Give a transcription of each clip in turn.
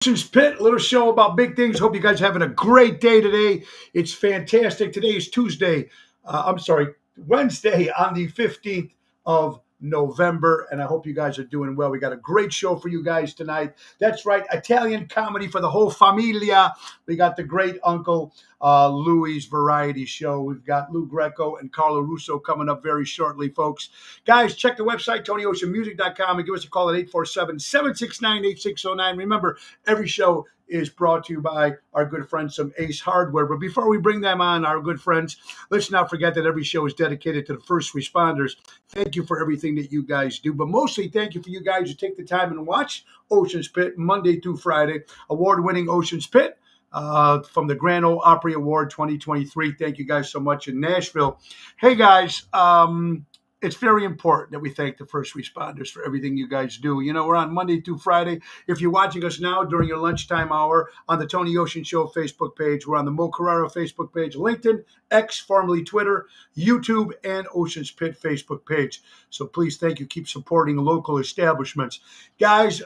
Ocean's Pit, little show about big things. Hope you guys are having a great day today. It's fantastic. Today is Tuesday. Wednesday on the 15th of November, and I hope you guys are doing well. We got a great show for you guys tonight. That's right, Italian comedy for the whole familia. We got the great Uncle Louie's Variety Show. We've got Lou Greco and Carlo Russo coming up very shortly, folks. Guys, check the website, TonyOceanMusic.com, and give us a call at 847-769-8609. Remember, every show is brought to you by our good friends from Ace Hardware. But before we bring them on, our good friends, let's not forget that every show is dedicated to the first responders. Thank you for everything that you guys do. But mostly, thank you for you guys who take the time and watch Ocean's Pit Monday through Friday. Award-winning Ocean's Pit from the Grand Ole Opry Award 2023. Thank you guys so much in Nashville. Hey, guys, it's very important that we thank the first responders for everything you guys do. You know, we're on Monday through Friday. If you're watching us now during your lunchtime hour on the Tony Ocean Show Facebook page, we're on the Mo Carraro Facebook page, LinkedIn, X, formerly Twitter, YouTube, and Ocean's Pit Facebook page. So please, thank you. Keep supporting local establishments. Guys,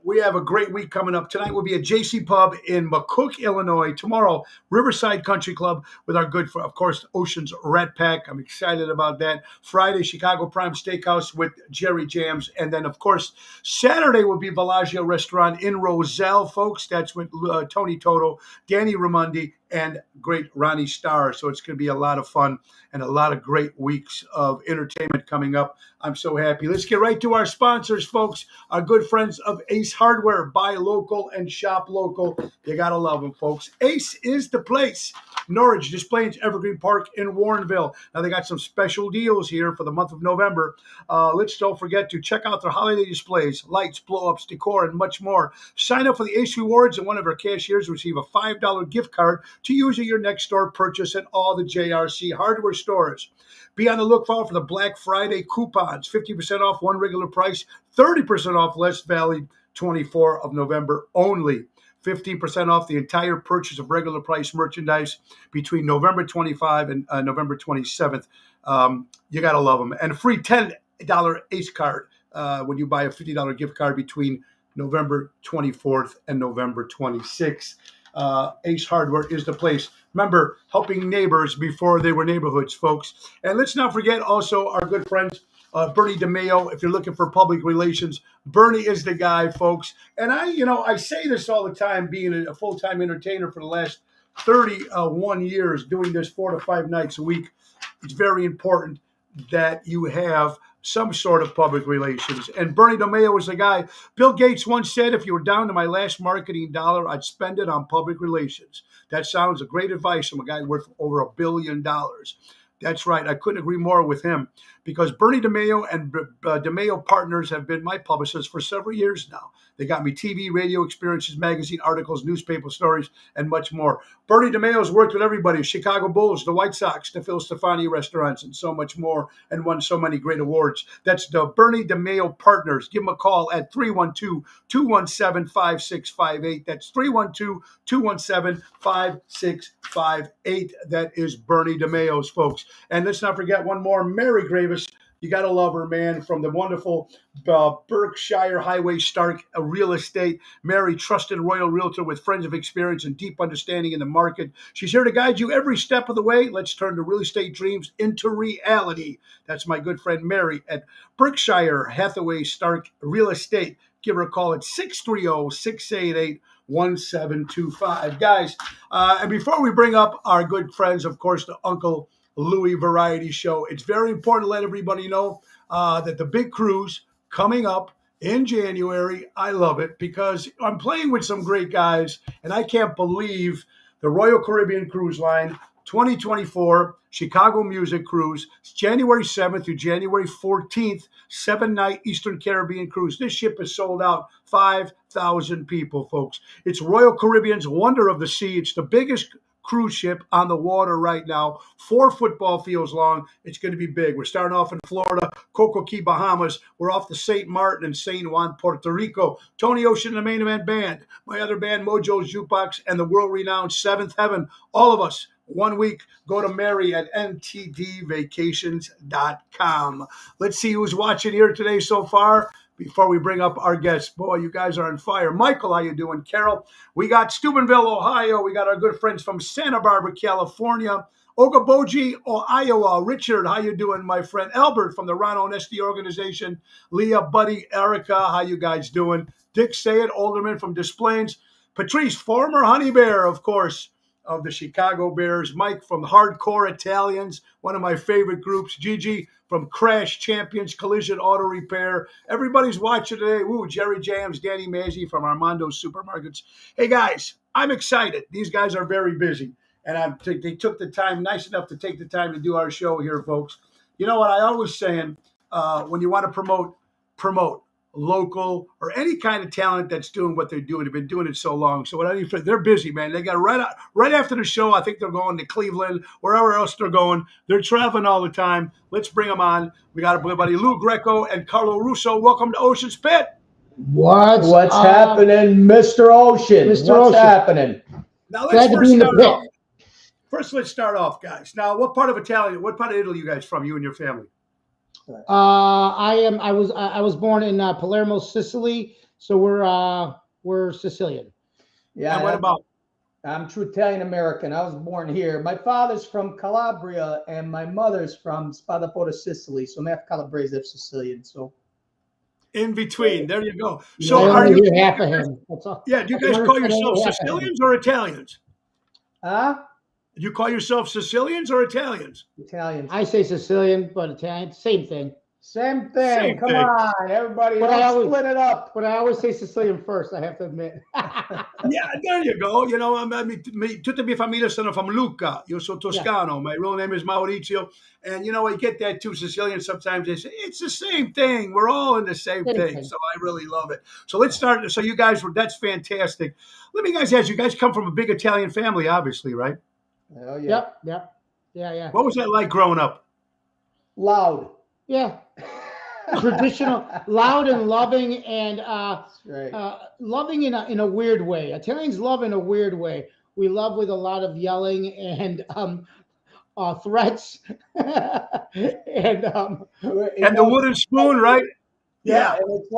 we have a great week coming up. Tonight will be at JC Pub in McCook, Illinois. Tomorrow, Riverside Country Club with our good, of course, Ocean's Rat Pack. I'm excited about that. Friday, Chicago Prime Steakhouse with Jerry Jams. And then, of course, Saturday will be Bellagio Restaurant in Roselle, folks. That's with Tony Toto, Danny Ramundi, and great Ronnie Starr. So it's going to be a lot of fun and a lot of great weeks of entertainment coming up. I'm so happy. Let's get right to our sponsors, folks. Our good friends of Ace Hardware. Buy local and shop local. You got to love them, folks. Ace is the place. Norwich, Des Plaines, Evergreen Park in Warrenville. Now, they got some special deals here for the month of November. Let's don't forget to check out their holiday displays, lights, blow-ups, decor, and much more. Sign up for the Ace Rewards, and one of our cashiers will receive a $5 gift card to use at your next store purchase at all the JRC hardware stores. Be on the lookout for the Black Friday coupons, 50% off one regular price, 30% off less valid 24 of November only. 15% off the entire purchase of regular price merchandise between November 25 and November 27th. You got to love them. And a free $10 Ace card when you buy a $50 gift card between November 24th and November 26th. Ace Hardware is the place. Remember, helping neighbors before they were neighborhoods, folks. And let's not forget also our good friends, Bernie DeMeo. If you're looking for public relations, Bernie is the guy, folks. And I say this all the time, being a full-time entertainer for the last 31 years, doing this 4 to 5 nights a week. It's very important that you have some sort of public relations. And Bernie DeMeo was the guy. Bill Gates once said, if you were down to my last marketing dollar, I'd spend it on public relations. That sounds a great advice from a guy worth over $1 billion. That's right. I couldn't agree more with him because Bernie DeMeo and DeMeo Partners have been my publicists for several years now. They got me TV, radio experiences, magazine articles, newspaper stories, and much more. Bernie DeMeo's worked with everybody, Chicago Bulls, the White Sox, the Phil Stefani restaurants, and so much more, and won so many great awards. That's the Bernie DeMeo Partners. Give them a call at 312-217-5658. That's 312-217-5658. That is Bernie DeMeo's, folks. And let's not forget one more, Mary Gravis. You got to love her, man, from the wonderful Berkshire Highway Stark Real Estate. Mary, trusted royal realtor with friends of experience and deep understanding in the market. She's here to guide you every step of the way. Let's turn the real estate dreams into reality. That's my good friend Mary at Berkshire Hathaway Stark Real Estate. Give her a call at 630-688-1725. Guys, and before we bring up our good friends, of course, the Uncle Louie Variety Show, it's very important to let everybody know that the big cruise coming up in January, I love it because I'm playing with some great guys, and I can't believe the Royal Caribbean Cruise Line 2024 Chicago Music Cruise. It's January 7th through January 14th, 7-night Eastern Caribbean cruise. This ship is sold out, 5,000 people, folks. It's Royal Caribbean's Wonder of the Sea. It's the biggest cruise ship on the water right now, 4 football fields long. It's going to be big. We're starting off in Florida, Coco Key, Bahamas. We're off to St. Martin and St. Juan, Puerto Rico. Tony Ocean, the main event band, my other band, Mojo's Jukebox, and the world-renowned Seventh Heaven. All of us, 1 week. Go to Mary at mtdvacations.com. Let's see who's watching here today so far. before we bring up our guests. Boy, you guys are on fire. Michael, how you doing? Carol, we got Steubenville, Ohio. We got our good friends from Santa Barbara, California. Ogoboji, Iowa. Richard, how you doing, my friend? Albert from the Ron Onesti organization. Leah, Buddy, Erica, how you guys doing? Dick Sayed, Alderman from Des Plaines. Patrice, former Honey Bear, of course, of the Chicago Bears. Mike from Hardcore Italians, one of my favorite groups. Gigi from Crash Champions Collision Auto Repair. Everybody's watching today. Woo, Jerry Jams, Danny Mazzi from Armando Supermarkets. Hey, guys, I'm excited. These guys are very busy. And they took the time, nice enough to take the time to do our show here, folks. You know what I always saying, when you want to promote local or any kind of talent that's doing what they're doing. They've been doing it so long. So they're busy, man. They got right after the show. I think they're going to Cleveland, wherever else they're going. They're traveling all the time. Let's bring them on. We got our buddy Lou Greco and Carlo Russo. Welcome to Ocean's Pit. What's happening, Mr. Ocean? What's happening? Now let's start off, guys. Now, what part of Italy you guys from? You and your family? I was born in Palermo, Sicily, so we're Sicilian. Yeah. And what about? I'm true Italian American. I was born here. My father's from Calabria and my mother's from Spadapora, Sicily. So I'm half Calabrese, half Sicilian. So in between, there you go. So are you half of him? That's all. Yeah. Do you guys call yourselves Sicilians or Italians? Do you call yourself Sicilians or Italians? Italians. I say Sicilian, but Italian, same thing. Same thing. Come on, everybody. Let's split it up. But I always say Sicilian first, I have to admit. Yeah, there you go. You know, tutte mie famiglie sono from Lucca. Io sono Toscano. Yeah. My real name is Maurizio. And, you know, I get that too. Sicilians sometimes they say, it's the same thing. We're all in the same thing. So I really love it. So let's start. So you guys that's fantastic. Let me guys ask you guys come from a big Italian family, obviously, right? Oh, yeah. Yep. Yeah. What was that like growing up? Loud. Yeah. Traditional, loud and loving, and loving in a weird way. Italians love in a weird way. We love with a lot of yelling and threats, and the wooden spoon, right? Yeah, and it's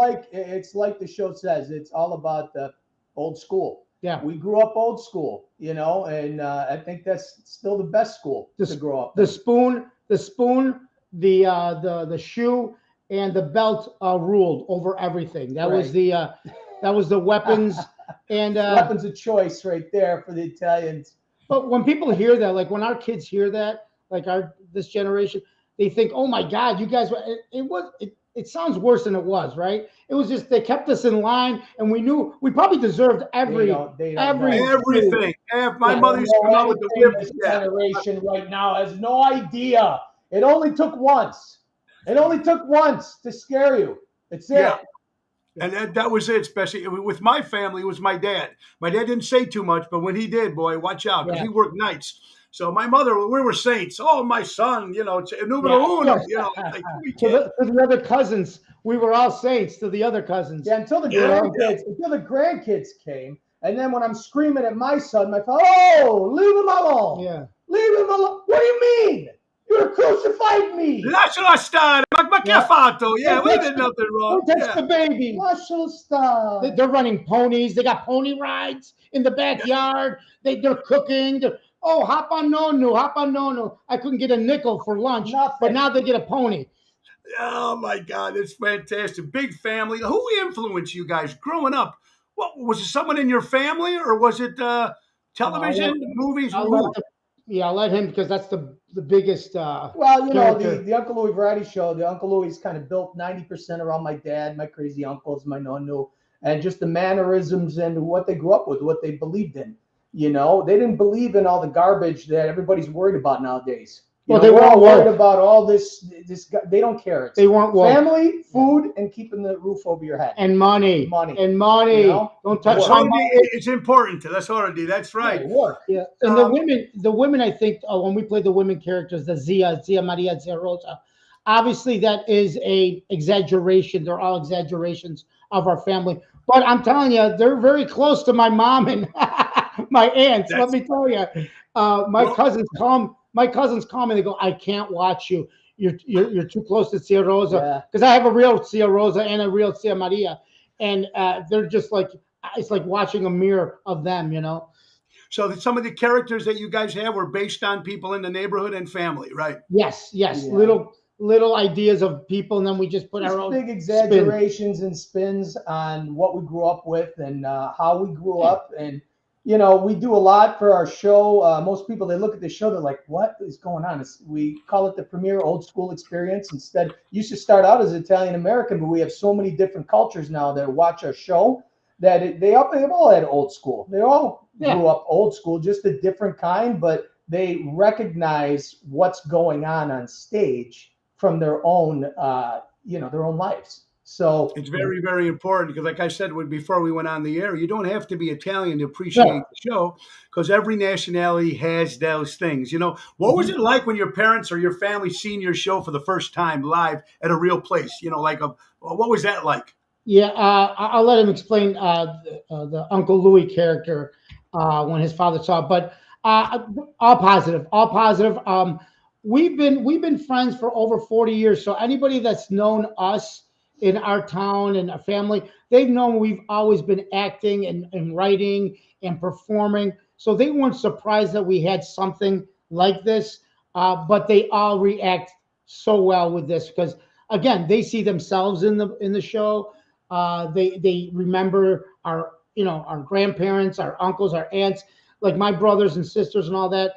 like the show says. It's all about the old school. Yeah, we grew up old school, you know, and I think that's still the best school to grow up. The spoon, the shoe, and the belt ruled over everything. That was the weapons and weapons of choice right there for the Italians. But when people hear that, like when our kids hear that, like this generation, they think, "Oh my God, you guys!" It sounds worse than it was, right? It was just they kept us in line, and we knew we probably deserved everything. My mother used to come out with the whip. This generation right now has no idea. It only took once. It only took once to scare you. It's it. Yeah. And that was it, especially with my family. It was my dad. My dad didn't say too much, but when he did, boy, watch out, because he worked nights. So my mother, we were saints. Oh, my son, you know, numero uno. You know, like, to the other cousins, we were all saints to the other cousins. Yeah, until the grandkids came. And then when I'm screaming at my son, my father, oh, leave him alone. Yeah. Leave him alone. What do you mean? You crucified me. Lascialo stare. Ma che ha fatto? Yeah, we did nothing wrong. Don't touch the baby. Lascialo stare. They're running ponies. They got pony rides in the backyard. They're cooking. Hop on nonno. I couldn't get a nickel for lunch, but now they get a pony. Oh, my God. It's fantastic. Big family. Who influenced you guys growing up? What was it, someone in your family, or was it television, movies? I'll let him, because that's the biggest. Well, you know, the Uncle Louie Variety Show, the Uncle Louie's kind of built 90% around my dad, my crazy uncles, my nonno, and just the mannerisms and what they grew up with, what they believed in. You know, they didn't believe in all the garbage that everybody's worried about nowadays. They we're all worried about all this. They don't care. They weren't family, food, and keeping the roof over your head. And money. You know? Don't touch money. It's important. That's already. That's right. Yeah. And the women. I think when we played the women characters, the Zia Maria, Zia Rosa, obviously that is a exaggeration. They're all exaggerations of our family. But I'm telling you, they're very close to my mom and my aunts. Let me tell you, my cousins come. My cousins call me. They go, I can't watch you. you're too close to Tia Rosa, Yeah. because I have a real Tia Rosa and a real Tia Maria, and they're just like, it's like watching a mirror of them, you know. So that some of the characters that you guys have were based on people in the neighborhood and family, right? Yes, Yeah. little ideas of people, and then we just put Just our own big spin. exaggerations and spins on what we grew up with and how we grew up. And, you know, we do a lot for our show. Most people, they look at the show, they're like, what is going on? We call it the Premier Old School Experience. Instead, it used to start out as Italian American, but we have so many different cultures now that watch our show that they've all had old school. They all grew up old school, just a different kind, but they recognize what's going on stage from their own, their own lives. So it's very, very important because, like I said before we went on the air, you don't have to be Italian to appreciate the show because every nationality has those things. You know, what was it like when your parents or your family seen your show for the first time live at a real place? You know, what was that like? Yeah, I'll let him explain the Uncle Louis character when his father saw it, but all positive, all positive. We've been friends for over 40 years. So anybody that's known us in our town and our family, they've known we've always been acting and writing and performing. So they weren't surprised that we had something like this, but they all react so well with this because, again, they see themselves in the show. They remember our grandparents, our uncles, our aunts, like my brothers and sisters and all that.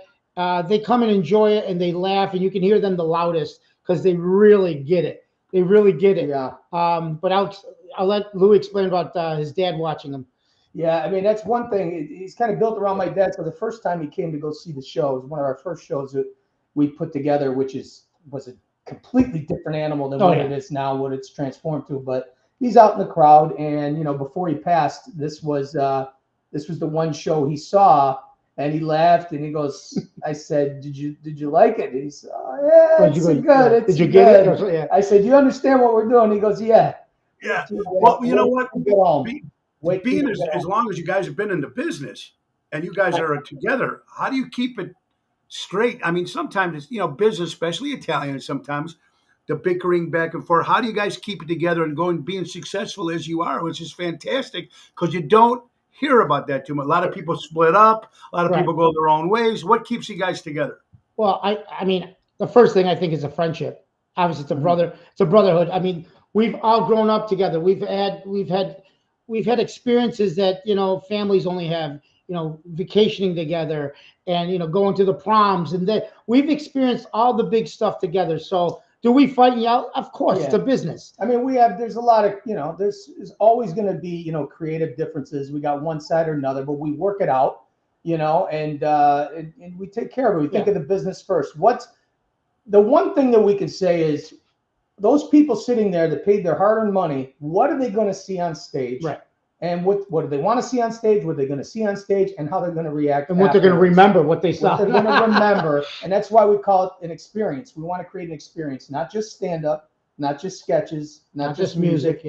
They come and enjoy it and they laugh, and you can hear them the loudest because they really get it. They really get it. Yeah. But I'll let Louis explain about his dad watching him. Yeah, I mean, that's one thing. He's kind of built around my dad. So the first time he came to go see the show, it was one of our first shows that we put together, which was a completely different animal than what it is now, what it's transformed to. But he's out in the crowd, and before he passed, this was the one show he saw, and he laughed and he goes, I said, did you like it? And he said, oh yeah, it's good. Did you get it? Yeah. I said, do you understand what we're doing? He goes, yeah. Yeah. Well, you know what? Being as long as you guys have been in the business and you guys are together, how do you keep it straight? I mean, sometimes it's, business, especially Italian, sometimes the bickering back and forth. How do you guys keep it together and being successful as you are, which is fantastic because you don't hear about that too much. A lot of people split up. A lot of people go their own ways. What keeps you guys together? Well, I mean, the first thing I think is a friendship. Obviously, it's a brotherhood. I mean, we've all grown up together. We've had experiences that families only have. Vacationing together and going to the proms, and that we've experienced all the big stuff together. So do we fight and yell? Of course, it's a business. I mean, there's a lot of, there's always going to be, creative differences. We got one side or another, but we work it out, and we take care of it. We think of the business first. What's the one thing that we can say is those people sitting there that paid their hard-earned money, what are they going to see on stage? Right. And what do they want to see on stage? What are they going to see on stage? And how they're going to react. And what they're going to remember, what they saw. What they're going to remember. And that's why we call it an experience. We want to create an experience, not just stand-up, not just sketches, not just music,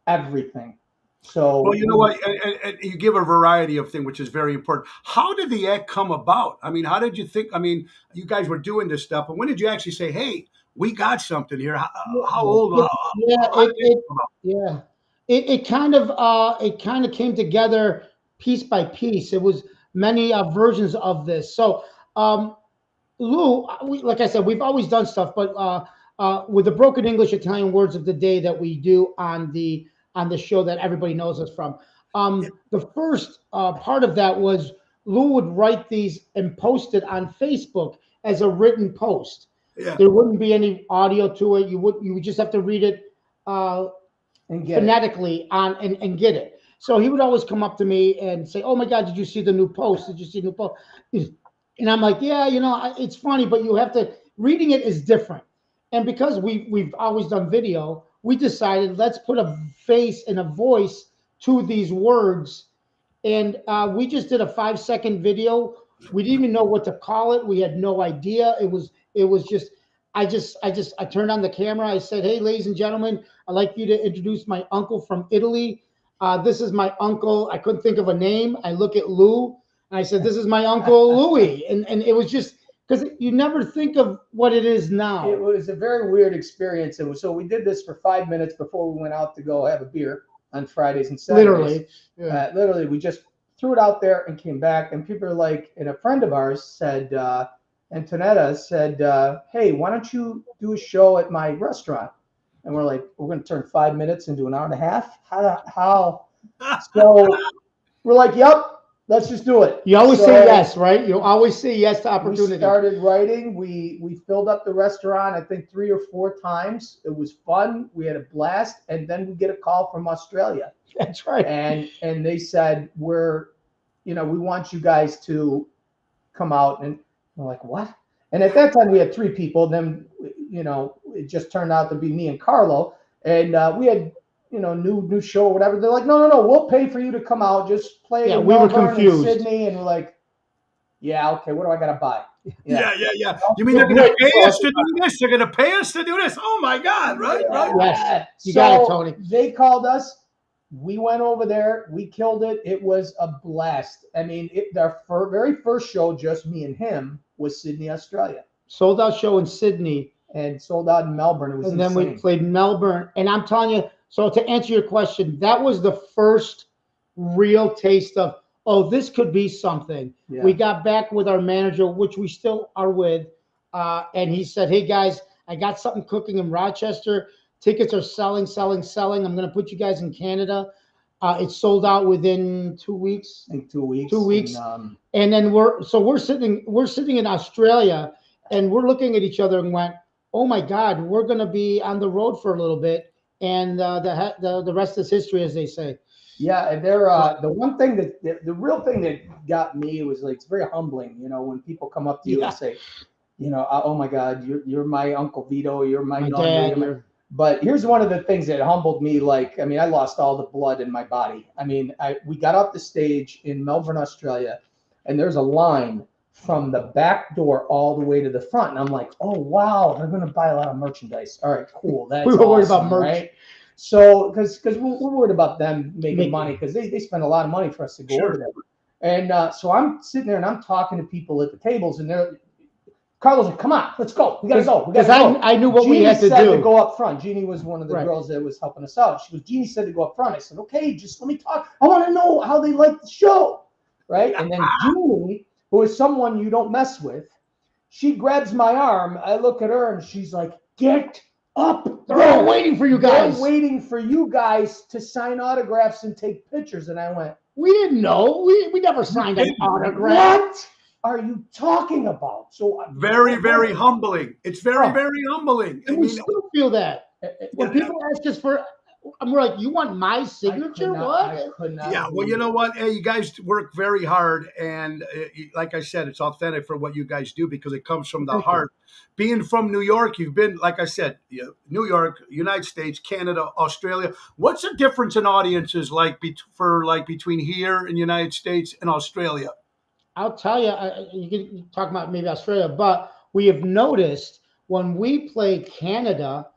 everything. So, well, you know what? And you give a variety of things, which is very important. How did the act come about? I mean, how did you think? I mean, you guys were doing this stuff, but when did you actually say, "Hey, we got something here"? How old? It kind of came together piece by piece. It was many versions of this. So, Lou, like I said, we've always done stuff, but with the Broken English Italian Words of the Day that we do on the show that everybody knows us from. The first part of that was Lou would write these and post it on Facebook as a written post. Yeah. There wouldn't be any audio to it. You would just have to read it phonetically and get it. So he would always come up to me and say, "Oh my God, did you see the new post? Did you see the new post?" And I'm like, "Yeah, it's funny, but you have to reading it is different." And because we've always done video, we decided let's put a face and a voice to these words. And we just did a 5-second video. We didn't even know what to call it. We had no idea. It was just I turned on the camera. I said, "Hey, ladies and gentlemen, I'd like you to introduce my uncle from Italy. This is my uncle." I couldn't think of a name. I look at Lou and I said, "This is my Uncle Louis." And it was just because you never think of what it is now. It was a very weird experience. So we did this for 5 minutes before we went out to go have a beer on Fridays and Saturdays. Literally. Yeah. Literally, we just threw it out there and came back. And people are like, and a friend of ours said, Antonetta said, hey, why don't you do a show at my restaurant? And we're like, we're going to turn 5 minutes into an hour and a half? How? So we're like, yep. Let's just do it. You always say yes, right? You always say yes to opportunity. We started writing. We filled up the restaurant, I think 3 or 4 times. It was fun. We had a blast. And then we get a call from Australia. That's right. And they said, we want you guys to come out. And we're like, what? And at that time we had 3 people. Then, it just turned out to be me and Carlo. And we had, new show or whatever. They're like, no, we'll pay for you to come out. Just play. Yeah, we were confused. In Sydney, and we're like, yeah, okay. What do I gotta buy? Yeah. You mean they're gonna pay us to do this? They're gonna pay us to do this? Oh my God! Right? Yes, you got it, Tony. They called us. We went over there. We killed it. It was a blast. I mean, our very first show, just me and him, was Sydney, Australia. Sold out show in Sydney and sold out in Melbourne. It was and insane. Then we played Melbourne, and I'm telling you. So to answer your question, that was the first real taste of, oh, this could be something. Yeah. We got back with our manager, which we still are with, and he said, hey, guys, I got something cooking in Rochester. Tickets are selling. I'm going to put you guys in Canada. It's sold out within 2 weeks. I think 2 weeks. 2 weeks. And then we're sitting in Australia, and we're looking at each other and went, oh, my God, we're going to be on the road for a little bit. And the rest is history, as they say. Yeah, and they're the one thing the real thing that got me was like, it's very humbling, when people come up to you and say, oh my God, you're my Uncle Vito, you're my dad. But here's one of the things that humbled me. Like, I lost all the blood in my body. We got off the stage in Melbourne, Australia, and there's a line from the back door all the way to the front. And I'm like, oh, wow, they're going to buy a lot of merchandise. All right, cool. That's we were worried about merch. Right? So, because we're worried about them making money, because they spend a lot of money for us to go over there. And so I'm sitting there and I'm talking to people at the tables, and Carlos like, come on, let's go. We got to go. Because I knew what Jeannie we had to do. said to go up front. Jeannie was one of the girls that was helping us out. She goes, Jeannie said to go up front. I said, okay, just let me talk. I want to know how they like the show. Right? And then Jeannie, who is someone you don't mess with, she grabs my arm. I look at her and she's like, get up. They're all waiting for you guys. They're waiting for you guys to sign autographs and take pictures. And I went, we didn't know. We never signed an autograph. What are you talking about? So very, very humbling. It's very, very humbling. And we still feel that. When people ask us for, we're like, you want my signature? What? Yeah, well, you know what? Hey, you guys work very hard. And like I said, it's authentic for what you guys do because it comes from the heart. Being from New York, you've been, like I said, New York, United States, Canada, Australia. What's the difference in audiences between here in the United States and Australia? I'll tell you, you can talk about maybe Australia, but we have noticed when we play Canada,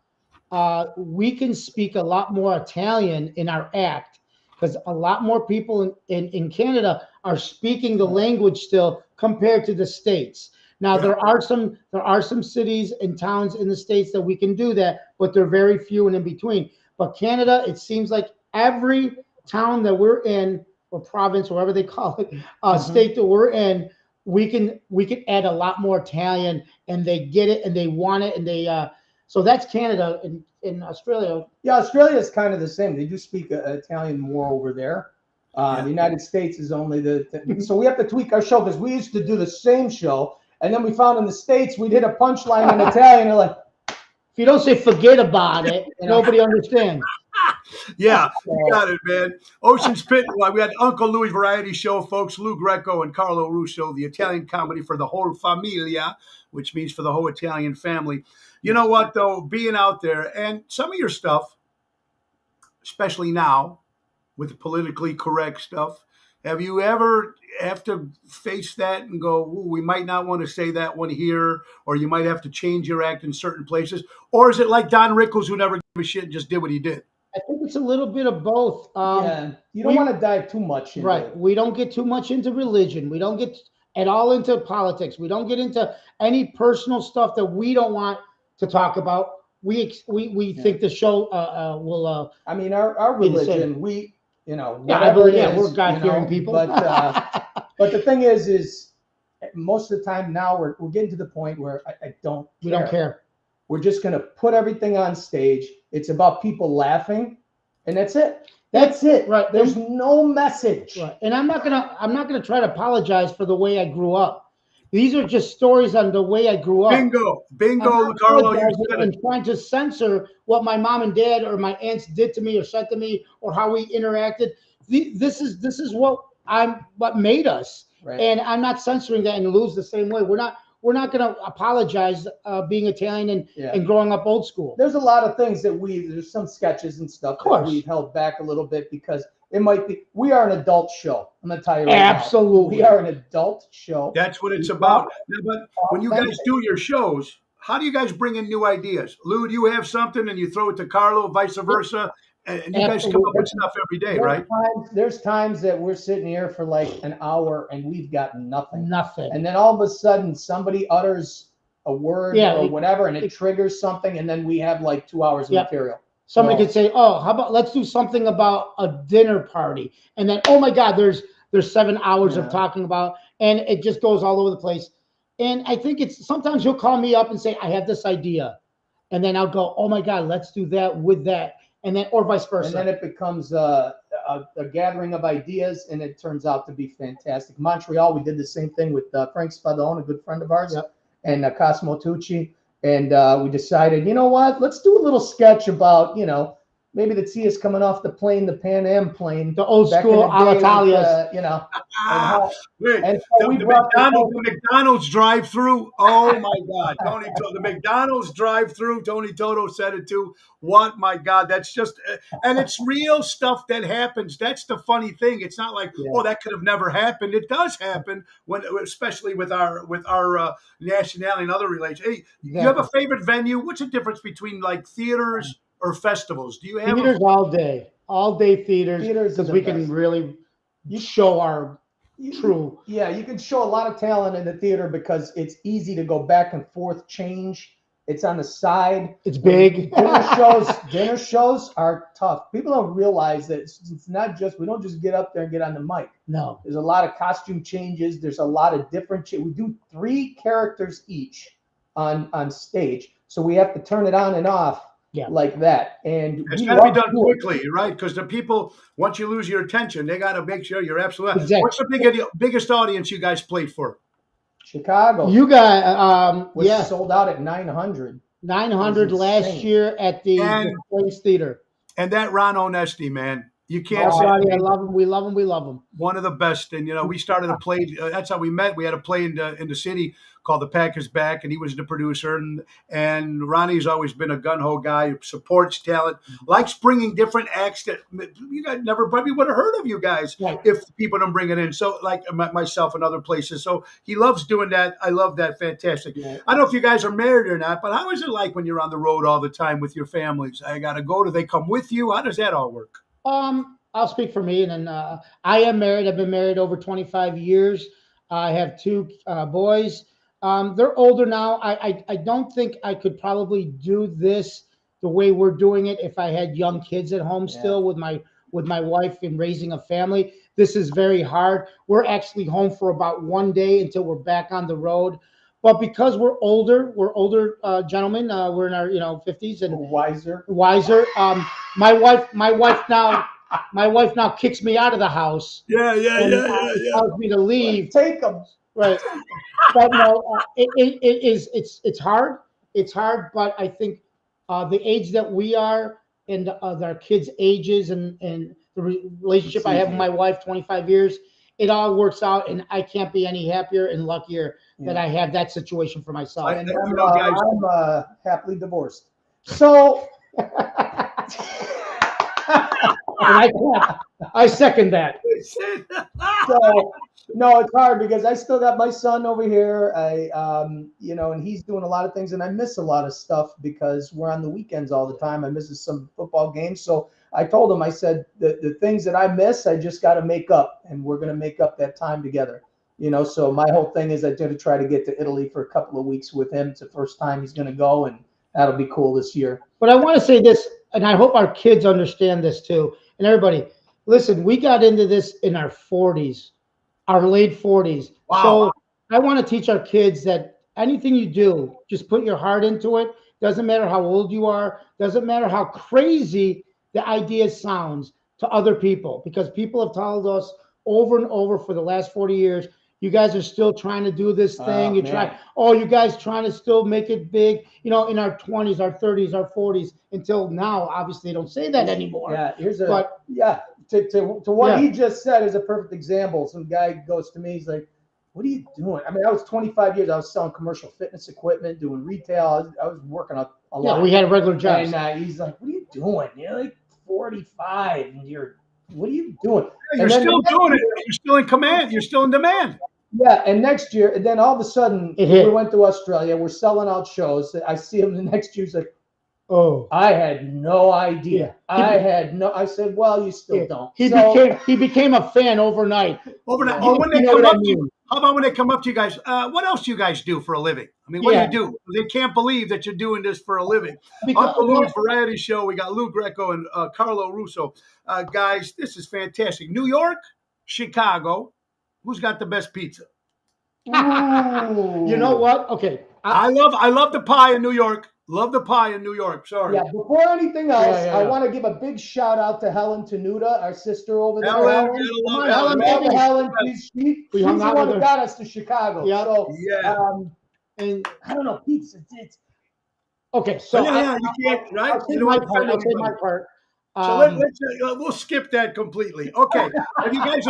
we can speak a lot more Italian in our act because a lot more people in Canada are speaking the language still compared to the States. Now, there are some cities and towns in the States that we can do that, but they're very few and in between. But Canada, it seems like every town that we're in, or province, or whatever they call it, state that we're in, we can add a lot more Italian, and they get it and they want it, and they so that's Canada. In Australia, yeah, Australia is kind of the same. They do speak Italian more over there. The United States is only so we have to tweak our show because we used to do the same show, and then we found in the States we'd hit a punchline in Italian. They're like, if you don't say forget about it, nobody understands. Yeah, you got it, man. Ocean's Pit. We had Uncle Louis Variety Show, folks. Lou Greco and Carlo Russo, the Italian comedy for the whole familia, which means for the whole Italian family. You know what, though? Being out there and some of your stuff, especially now with the politically correct stuff, have you ever have to face that and go, we might not want to say that one here, or you might have to change your act in certain places? Or is it like Don Rickles, who never gave a shit and just did what he did? I think it's a little bit of both. You don't want to dive too much into it. We don't get too much into religion. We don't get, at all into politics. We don't get into any personal stuff that we don't want to talk about. We think the show will. I mean, our be the same. religion, we, you know, Yeah, I whatever believe, it yeah, is, we're God-fearing people. But the thing is most of the time now we're getting to the point where I don't care. We don't care. We're just going to put everything on stage. It's about people laughing, and that's it. That's it. Right. There's no message. Right. And I'm not gonna try to apologize for the way I grew up. These are just stories on the way I grew up. Bingo, Carlo. You said And it. trying to censor what my mom and dad or my aunts did to me or said to me or how we interacted. This is what made us. Right. And I'm not censoring that and lose the same way. We're not going to apologize being Italian and growing up old school. There's a lot of things that there's some sketches and stuff that we've held back a little bit because it might be, we are an adult show. I'm going to tell you right Absolutely. now. We are an adult show. That's what it's about. Now, but when you guys do your shows, how do you guys bring in new ideas? Lou, do you have something and you throw it to Carlo, vice versa? And you guys come up with stuff every day, right? There's times that we're sitting here for like an hour and we've got nothing. Nothing. And then all of a sudden somebody utters a word or whatever and it triggers something and then we have like 2 hours of material. Somebody could say, "Oh, how about let's do something about a dinner party?" And then, "Oh my God, there's 7 hours of talking about," and it just goes all over the place. And I think it's sometimes you'll call me up and say, "I have this idea," and then I'll go, "Oh my God, let's do that with that," and then or vice versa. And then it becomes a gathering of ideas, and it turns out to be fantastic. Montreal, we did the same thing with Frank Spadone, a good friend of ours, and Cosimo Tucci. And we decided, you know what? Let's do a little sketch about, maybe the Tia's coming off the plane, the Pan Am plane, the old school Alitalia, the McDonald's drive-through. Oh my God, the McDonald's drive-through. Tony Toto said it too. What, my God, that's just, and it's real stuff that happens. That's the funny thing. It's not like, oh, that could have never happened. It does happen especially with our nationality and other relations. Hey, you have a favorite venue? What's the difference between like theaters or festivals? Do you have theaters all day theaters because we can really show our true. Yeah, you can show a lot of talent in the theater because it's easy to go back and forth, change. It's on the side. It's big. Dinner shows are tough. People don't realize that it's not just, we don't just get up there and get on the mic. No. There's a lot of costume changes. There's a lot of different, we do 3 characters each on stage. So we have to turn it on and off like that. And it's got to be done quickly, right? Because the people, once you lose your attention, they got to make sure you're absolutely. Exactly. What's the biggest audience you guys played for? Chicago. You got was sold out at 900. 900 last year at the Place Theater. And that Ron Onesti, man. You can't say I love him. We love him. We love him. One of the best. And, we started a play. That's how we met. We had a play in the city called The Pack is Back, and he was the producer. And Ronnie's always been a gun-ho guy, supports talent, likes bringing different acts that you guys never probably would have heard of you guys if people don't bring it in. So like myself and other places. So he loves doing that. I love that. Fantastic. Yeah. I don't know if you guys are married or not, but how is it like when you're on the road all the time with your families? I got to go. Do they come with you? How does that all work? I'll speak for me. And then I am married. I've been married over 25 years. I have 2 boys. They're older now. I don't think I could probably do this the way we're doing it if I had young kids at home still with my wife and raising a family. This is very hard. We're actually home for about 1 day until we're back on the road. But because we're older gentlemen. We're in our 50s and wiser. My wife now kicks me out of the house. Yeah. Tells me to leave. Take them. Right. But no, it's hard. It's hard, but I think the age that we are and our kids' ages and the relationship I have with my wife, 25 years, it all works out, and I can't be any happier and luckier that I have that situation for myself. And I'm happily divorced. So I second that. So no, it's hard because I still got my son over here. And he's doing a lot of things, and I miss a lot of stuff because we're on the weekends all the time. I miss some football games. So I told him, I said, the things that I miss, I just got to make up, and we're going to make up that time together. So my whole thing is I'm going to try to get to Italy for a couple of weeks with him. It's the first time he's going to go, and that'll be cool this year. But I want to say this, and I hope our kids understand this too. And everybody, listen, we got into this in our 40s, our late 40s. Wow. So I want to teach our kids that anything you do, just put your heart into it. Doesn't matter how old you are. Doesn't matter how crazy the idea sounds to other people, because people have told us over and over for the last 40 years, you guys are still trying to do this thing. You guys trying to still make it big, in our 20s, our 30s, our 40s, until now, obviously they don't say that anymore. Yeah, to what he just said is a perfect example. Some guy goes to me, he's like, what are you doing? I mean, I was 25 years, I was selling commercial fitness equipment, doing retail. I was working a lot. Yeah, we had regular jobs. And he's like, what are you doing? You're like 45 and what are you doing? Yeah, you're still doing it. You're still in command. You're still in demand. Yeah, and next year, and then all of a sudden, we went to Australia. We're selling out shows. I see him the next year. He's like, "Oh, I had no idea. Yeah. I said, "Well, you still don't." He became a fan overnight. How about when they come up to you guys? What else do you guys do for a living? I mean, what do you do? They can't believe that you're doing this for a living. Uncle Lou's Variety Show. We got Lou Greco and Carlo Russo. Guys, this is fantastic. New York, Chicago. Who's got the best pizza? You know what? Okay. I love the pie in New York. Love the pie in New York. Sorry. Yeah, before anything else, I want to give a big shout out to Helen Tenuta, our sister over there. Helen, she's the one who got us to Chicago. Yeah. So, and I don't know, pizza. Okay, so you can't, right? I'll say my part. So we'll skip that completely. Okay. Have you guys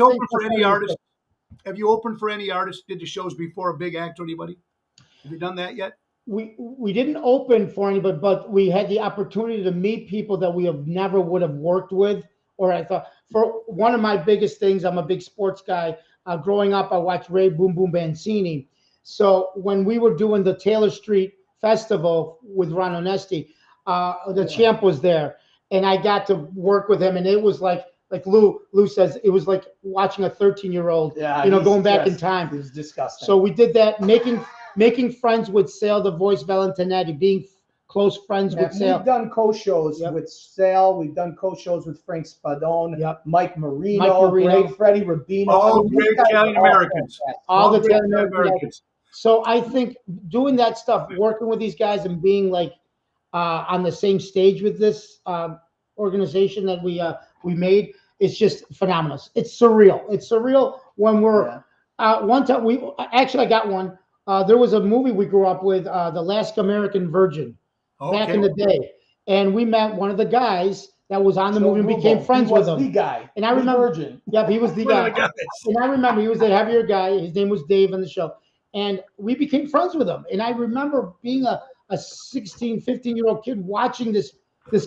opened for any artists? Have you opened for any artists? Did the shows before a big act or anybody? Have you done that yet? We didn't open for anybody, but we had the opportunity to meet people that we never would have worked with. Or I thought, for one of my biggest things, I'm a big sports guy. Growing up, I watched Ray Boom Boom Mancini. So when we were doing the Taylor Street Festival with Ron Onesti, the champ was there, and I got to work with him, and it was like Lou says, it was like watching a 13-year-old, going back in time. It was disgusting. So we did that, making friends with Sal, the voice Valentinetti, being close friends with Sal. We've done co-shows with Sal. We've done co-shows with Frank Spadone, Mike Marino, Freddie Rubino. All great Italian Americans. All the Italian Americans. So I think doing that stuff, working with these guys and being like on the same stage with this organization that we made, it's just phenomenal. It's surreal. It's surreal when we're one time I got one. There was a movie we grew up with, The Last American Virgin, back in the day, and we met one of the guys that was on the movie and became friends with him. The guy, and I remember, Virgin. Yep, he was the guy. And I remember he was a heavier guy. His name was Dave on the show, and we became friends with him. And I remember being a 16, 15-year-old kid watching this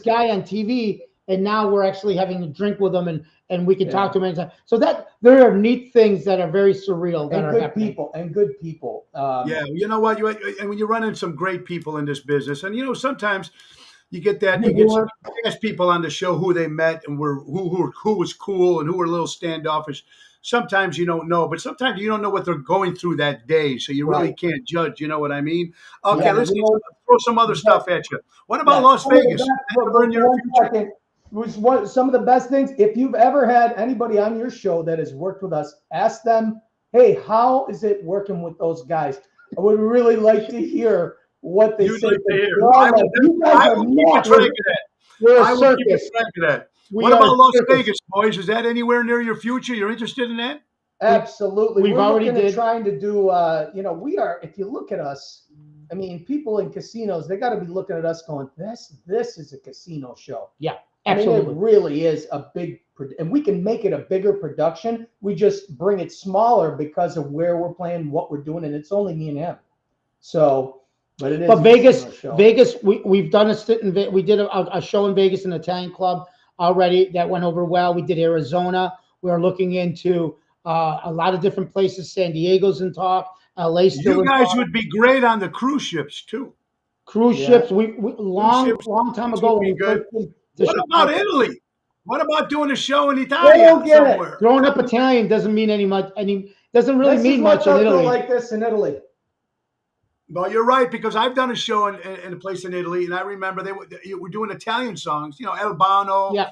guy on TV, and now we're actually having a drink with him, and we can talk to him anytime. So that there are neat things that are very surreal that are happening. Good people. You know what? And when you run into some great people in this business, and sometimes you get that you get some ask people on the show who they met and who was cool and who were a little standoffish. Sometimes you don't know, but sometimes you don't know what they're going through that day, so you really can't judge. You know what I mean? Okay, let's throw some other stuff at you. What about Las Vegas? Some of the best things. If you've ever had anybody on your show that has worked with us, ask them, hey, how is it working with those guys? I would really like to hear what they say. I will keep track of that. What about Las Vegas, boys? Is that anywhere near your future? You're interested in that? Absolutely. We've already trying to do, we are, if you look at us, I mean, people in casinos, they got to be looking at us going, this is a casino show. Yeah, absolutely. I mean, it really is a big, and we can make it a bigger production. We just bring it smaller because of where we're playing, what we're doing, and it's only me and him. So, but it is. But Vegas, we've done a stint in we did a show in Vegas, an Italian club already that went over well. We did Arizona. We're looking into a lot of different places. San Diego's in talk. LA still. You guys would be great on the cruise ships too. Cruise ships. We long time ago. What about Italy? What about doing a show in They Italia don't get it. somewhere? Growing up Italian doesn't mean doesn't really This mean is what much in they'll do Italy. like this in Italy. Well, you're right, because I've done a show in a place in Italy, and I remember they were doing Italian songs, Albano. Yeah.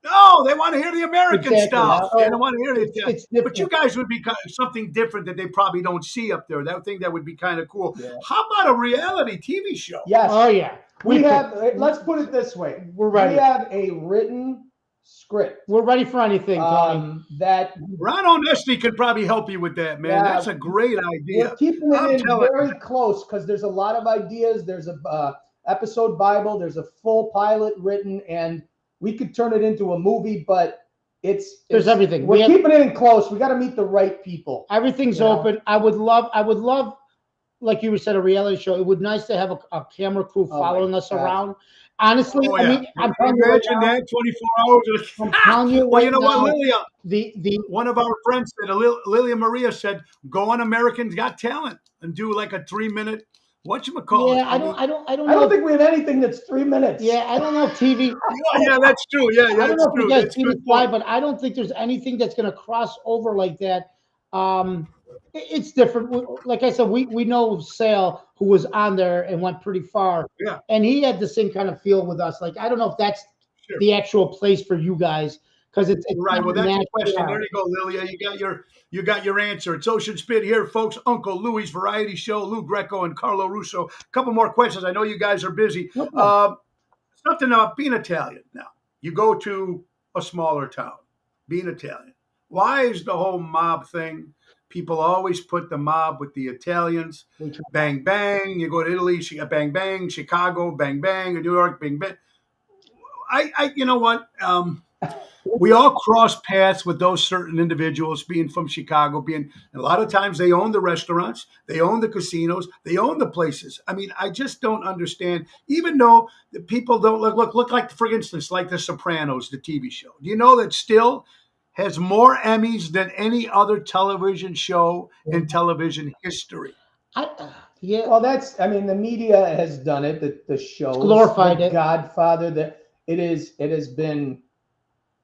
No, they want to hear the American Exactly. stuff. So They don't want to hear the Italian. It's different. But you guys would be something different that they probably don't see up there. That thing that would be kind of cool. Yeah. How about a reality TV show? Yes. Oh yeah. We have, let's put it this way. We're ready. We have a written script We're ready for anything, Tony. that Ron Onesti could probably help you with that, man. Yeah. That's a great idea. we're keeping I'm it in telling very close because there's a lot of ideas. There's a episode Bible. There's a full pilot written, and we could turn it into a movie, but There's everything. We're keeping it in close. We got to meet the right people. Everything's Yeah. open. I would love, like you said, a reality show. It would nice to have a camera crew Oh, my following us God. around. Honestly, Oh, I yeah. mean, I'm Can telling you you right imagine now, that 24 hours? I'm telling you Well, you right know what, now, Lilia? the One of our friends said, Lilia Maria said, go on Americans Got Talent and do like a 3-minute whatchamacallit. yeah, I don't I know. don't think we have anything that's 3 minutes. Yeah, I don't know if TV. Yeah, that's true. Yeah, I don't that's know if true. you guys That's TV good fly, point. but I don't think there's anything that's going to cross over like that. It's different. Like I said, we know Sale, who was on there and went pretty far. Yeah. And he had the same kind of feel with us. Like, I don't know if that's Sure. the actual place for you guys, because it's Right. not Well, that's the natural. question. Yeah. There you go, Lilia. You got your answer. It's Ocean Spit here, folks. Uncle Louie's Variety Show. Lou Greco and Carlo Russo. A couple more questions. I know you guys are busy. No problem. Something about being Italian. Now, you go to a smaller town. Being Italian. Why is the whole mob thing? People always put the mob with the Italians. Bang, bang. You go to Italy, bang, bang. Chicago, bang, bang. New York, bang, bang. You know what? We all cross paths with those certain individuals, being from Chicago, a lot of times they own the restaurants, they own the casinos, they own the places. I mean, I just don't understand, even though the people don't look like, for instance, like The Sopranos, the TV show. Do you know that still has more Emmys than any other television show in television history? Yeah. Well, the media has done it. The shows, Glorified The it. Godfather. It has been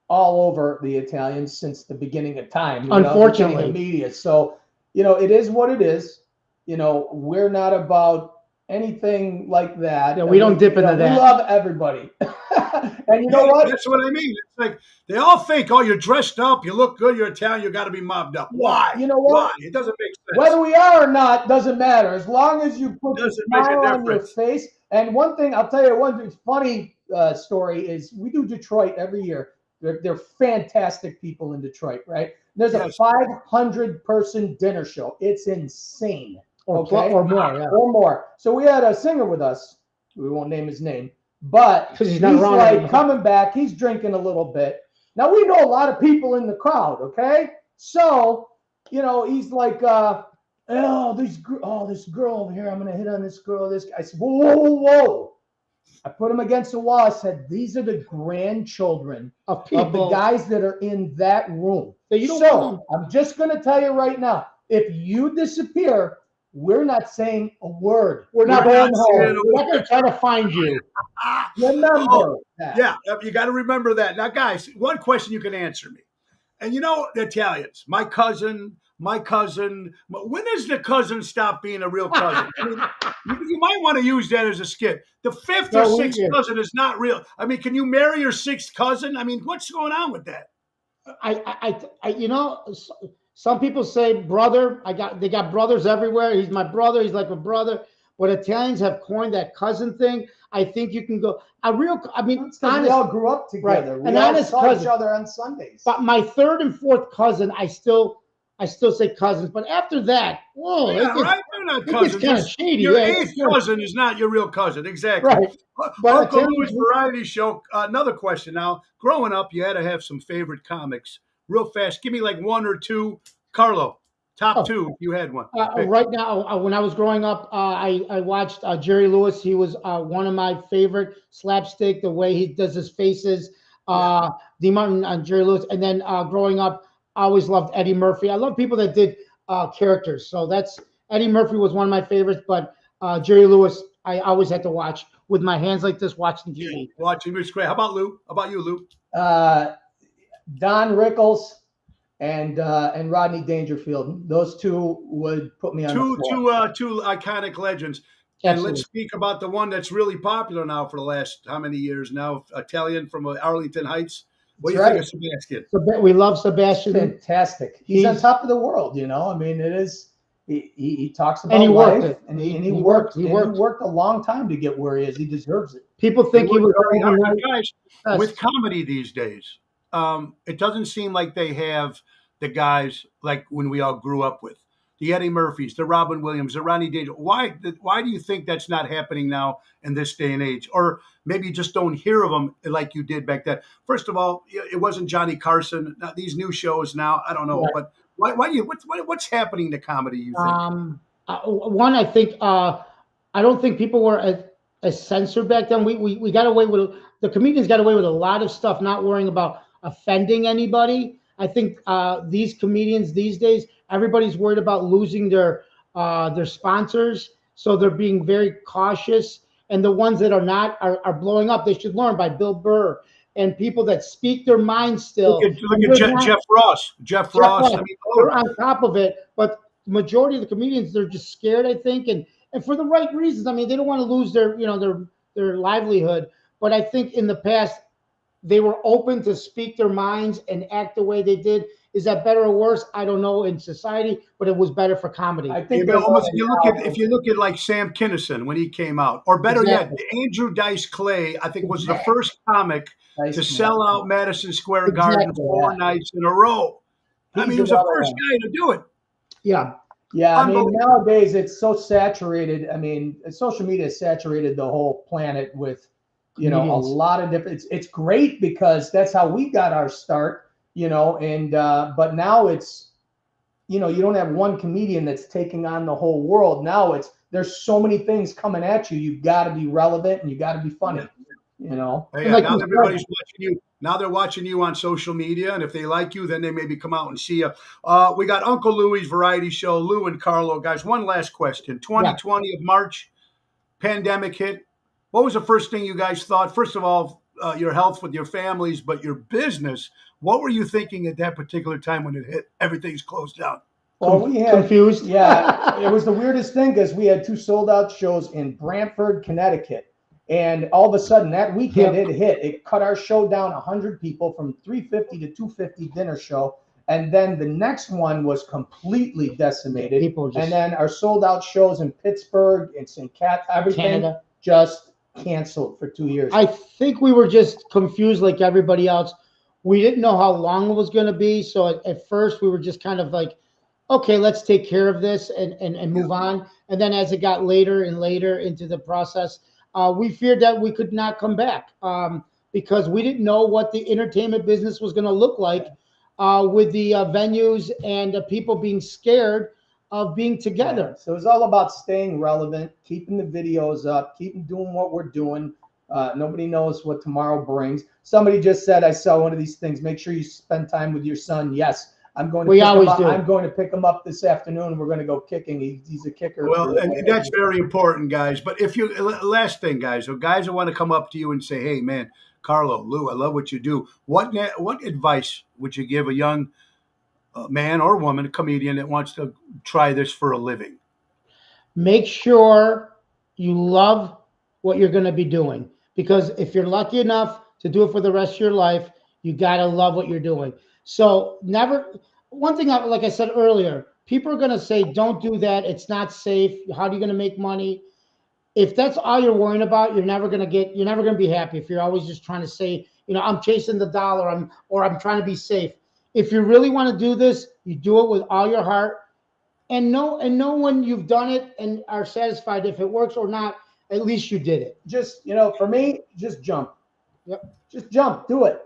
all over the Italians since the beginning of time. Unfortunately. The media. So, it is what it is. We're not about anything like that. Yeah, we don't dip into that. We love everybody. And you know what? That's what I mean. It's like they all think, oh, you're dressed up, you look good, you're Italian, you got to be mobbed up. Why? You know what? Why? It doesn't make sense. Whether we are or not doesn't matter. As long as you put a Doesn't make a smile on your difference. face. And one thing, I'll tell you, one funny story is we do Detroit every year. They're fantastic people in Detroit, right? There's a Yes. 500-person dinner show. It's insane. Or Okay? more, yeah. Or more. So we had a singer with us. We won't name his name, but 'Cause he's he's not around like anymore. coming back. He's drinking a little bit. Now we know a lot of people in the crowd. Okay, so he's like, this girl over here. I'm gonna hit on this girl. This guy. I said, whoa. I put him against the wall. I said, these are the grandchildren Of of the people. guys that are in that room. So you don't want So I'm just going to tell you right now, if you disappear, we're not saying a word. We're not We're going not home. saying a We're not going to try to find you. Remember Oh, that. Yeah, you got to remember that. Now, guys, one question you can answer me. And the Italians, my cousin, when does the cousin stop being a real cousin? I mean, you might want to use that as a skit. The fifth or sixth cousin is not real. I mean, can you marry your sixth cousin? I mean, what's going on with that? Some people say brother. They got brothers everywhere. He's my brother. He's like a brother. But Italians have coined that cousin thing. I think you can go It's 'cause we all grew up together. Right. We An all honest saw cousin. each other on Sundays. But my third and fourth cousin, I still say cousins. But after that, whoa, Yeah, right? They're not it gets cousins. kind of shady. Your Yeah, eighth cousin is not your real cousin. Exactly. right. But Uncle Italians- Louie's Variety Show. Another question. Now, growing up, you had to have some favorite comics. Real fast. Give me like one or two. Carlo, top two if you had one. Pick. Right now, when I was growing up, I watched Jerry Lewis. He was one of my favorite slapstick. The way he does his faces, D. Martin and Jerry Lewis. And then growing up, I always loved Eddie Murphy. I love people that did characters. So Eddie Murphy was one of my favorites. But Jerry Lewis, I always had to watch with my hands like this watching TV. Watching Rich Craig. How about Lou? How about you, Lou? Don Rickles and Rodney Dangerfield. Those two would put me on the floor. Two iconic legends. Absolutely. And let's speak about the one that's really popular now for the last how many years now? Italian from Arlington Heights. What do you think of Sebastian? We love Sebastian. Fantastic. He's on top of the world. You know, I mean, it is. He talks about and he life, worked it. and he worked. He worked a long time to get where he is. He deserves it. People think he was very hard. overnight. Guys, with comedy these days, it doesn't seem like they have the guys like when we all grew up with the Eddie Murphys, the Robin Williams, the Ronnie Danger. Why do you think that's not happening now in this day and age? Or maybe you just don't hear of them like you did back then. First of all, it wasn't Johnny Carson. Now, these new shows now, I don't know, but why do you? What's happening to comedy? You think? One, I think I don't think people were as censored back then. We got away with the comedians got away with a lot of stuff, not worrying about offending anybody. I think these comedians these days, everybody's worried about losing their sponsors, so they're being very cautious. And the ones that are not are blowing up. They should learn by Bill Burr and people that speak their minds still. Look at Jeff Ross. Jeff Ross. I mean, they're on top of it, but the majority of the comedians, they're just scared, I think, and for the right reasons. I mean, they don't want to lose their their livelihood. But I think in the past, they were open to speak their minds and act the way they did. Is that better or worse? I don't know in society, but it was better for comedy. I think if you look at like Sam Kinison when he came out, or better yet, Andrew Dice Clay, I think was the first comic to sell out Madison Square Garden 4 nights in a row. I mean, he was the first guy to do it. Yeah. Yeah, I mean, nowadays it's so saturated. I mean, social media has saturated the whole planet with, a lot of different. It's great because that's how we got our start, and but now it's, you don't have one comedian that's taking on the whole world. Now there's so many things coming at you. You've got to be relevant and you got to be funny. Hey, now everybody's watching you. Now they're watching you on social media, and if they like you, then they maybe come out and see you. We got Uncle Louie's variety show, Lou and Carlo. Guys, one last question. 2020 of March, pandemic hit. What was the first thing you guys thought? First of all, your health with your families, but your business. What were you thinking at that particular time when it hit? Everything's closed down. Well, we had confused. Yeah, it was the weirdest thing because we had 2 sold-out shows in Brantford, Connecticut. And all of a sudden that weekend it hit. It cut our show down 100 people from 350 to 250 dinner show. And then the next one was completely decimated. And then our sold out shows in Pittsburgh and St. Cat, everything Canada just canceled for 2 years. I think we were just confused like everybody else. We didn't know how long it was going to be. So at first we were just kind of like, okay, let's take care of this and move on. And then as it got later and later into the process, we feared that we could not come back because we didn't know what the entertainment business was going to look like with the venues and people being scared of being together. So it was all about staying relevant, keeping the videos up, keeping doing what we're doing. Nobody knows what tomorrow brings. Somebody just said, I saw one of these things. Make sure you spend time with your son. Yes. I'm going to pick him up this afternoon. We're going to go kicking. He's a kicker. Well, and that's very important, guys. But last thing, guys, so guys that want to come up to you and say, hey, man, Carlo, Lou, I love what you do. What advice would you give a young man or woman, a comedian that wants to try this for a living? Make sure you love what you're going to be doing. Because if you're lucky enough to do it for the rest of your life, you got to love what you're doing. So one thing, like I said earlier, people are going to say, don't do that. It's not safe. How are you going to make money? If that's all you're worrying about, you're never going to be happy. If you're always just trying to say, I'm chasing the dollar I'm trying to be safe. If you really want to do this, you do it with all your heart and know when you've done it and are satisfied if it works or not, at least you did it. Just, for me, just jump. Yep. Just jump. Do it.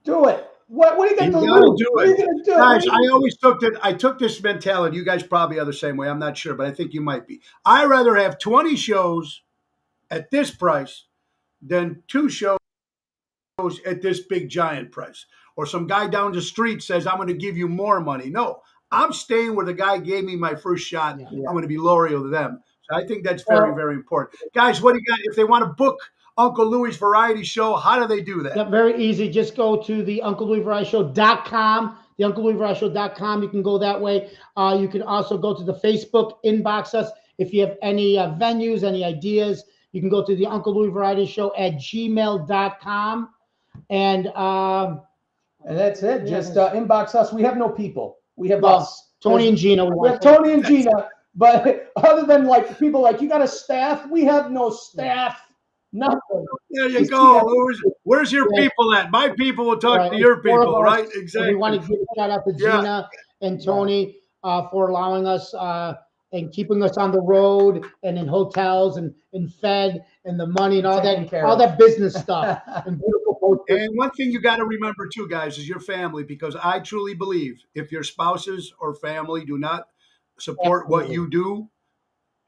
Do it. What are you going to do? What are you going to do? Guys, I always took this mentality. You guys probably are the same way. I'm not sure, but I think you might be. I'd rather have 20 shows at this price than 2 shows at this big giant price. Or some guy down the street says, I'm going to give you more money. No, I'm staying where the guy gave me my first shot. Yeah. I'm going to be loyal to them. I think that's very, very important. Guys, what do you got? If they want to book Uncle Louie's Variety Show, how do they do that? Yep, very easy. Just go to the UncleLouisVarietyShow.com, the UncleLouisVarietyShow.com. You can go that way. You can also go to the Facebook, inbox us. If you have any venues, any ideas, you can go to the Uncle Louie Variety Show at gmail.com. And that's it. Just inbox us. We have no people. We have us. Tony and Gina. We have Tony and Gina. But other than like people like, you got a staff? We have no staff. Nothing. There you go. Where's your people at? My people will talk to your people, right? Exactly. We want to give a shout out to Gina and Tony for allowing us and keeping us on the road and in hotels and fed and the money and all that business stuff. And one thing you got to remember too, guys, is your family, because I truly believe if your spouses or family do not support what you do,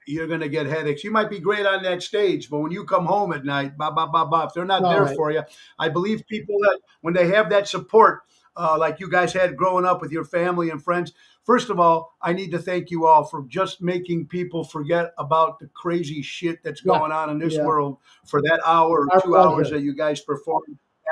you're going to get headaches. You might be great on that stage, but when you come home at night, if they're not there for you, I believe people that when they have that support, like you guys had growing up with your family and friends, first of all, I need to thank you all for just making people forget about the crazy shit that's going on in this world for that hour or 2 hours that you guys perform.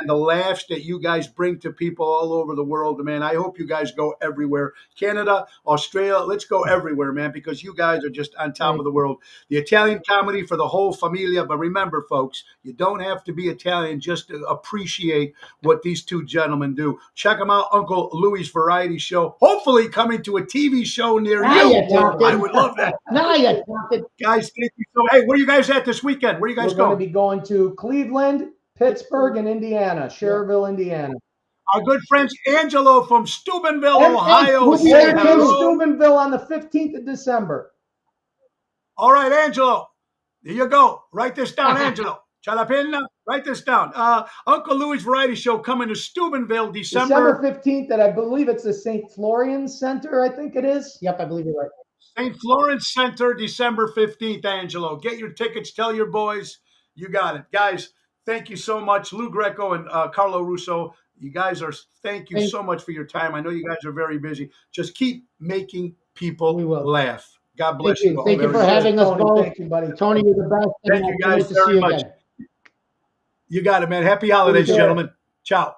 And the laughs that you guys bring to people all over the world, man. I hope you guys go everywhere. Canada, Australia, let's go everywhere, man, because you guys are just on top of the world. The Italian comedy for the whole familia. But remember, folks, you don't have to be Italian just to appreciate what these two gentlemen do. Check them out, Uncle Louie's Variety Show. Hopefully coming to a TV show near you. I would love that. Guys, thank you so much. Hey, where are you guys at this weekend? Where are you guys going? We're going to be going to Cleveland, Pittsburgh, and Indiana, Schererville, Indiana. Our good friends Angelo from Steubenville, Ohio. We'll be in Steubenville on the 15th of December. All right, Angelo. There you go. Write this down, Angelo. Chalapena, write this down. Uncle Louie's Variety Show coming to Steubenville, December 15th, and I believe it's the St. Florian Center, I think it is. Yep, I believe you're right. St. Florence Center, December 15th, Angelo. Get your tickets. Tell your boys. You got it. Guys, thank you so much. Lou Greco and Carlo Russo. You guys thank you so much for your time. I know you guys are very busy. Just keep making people laugh. God bless you. Thank you for having us both. Thank you, buddy. Tony, you're the best. Thank you guys very much. You got it, man. Happy holidays, gentlemen. Ciao.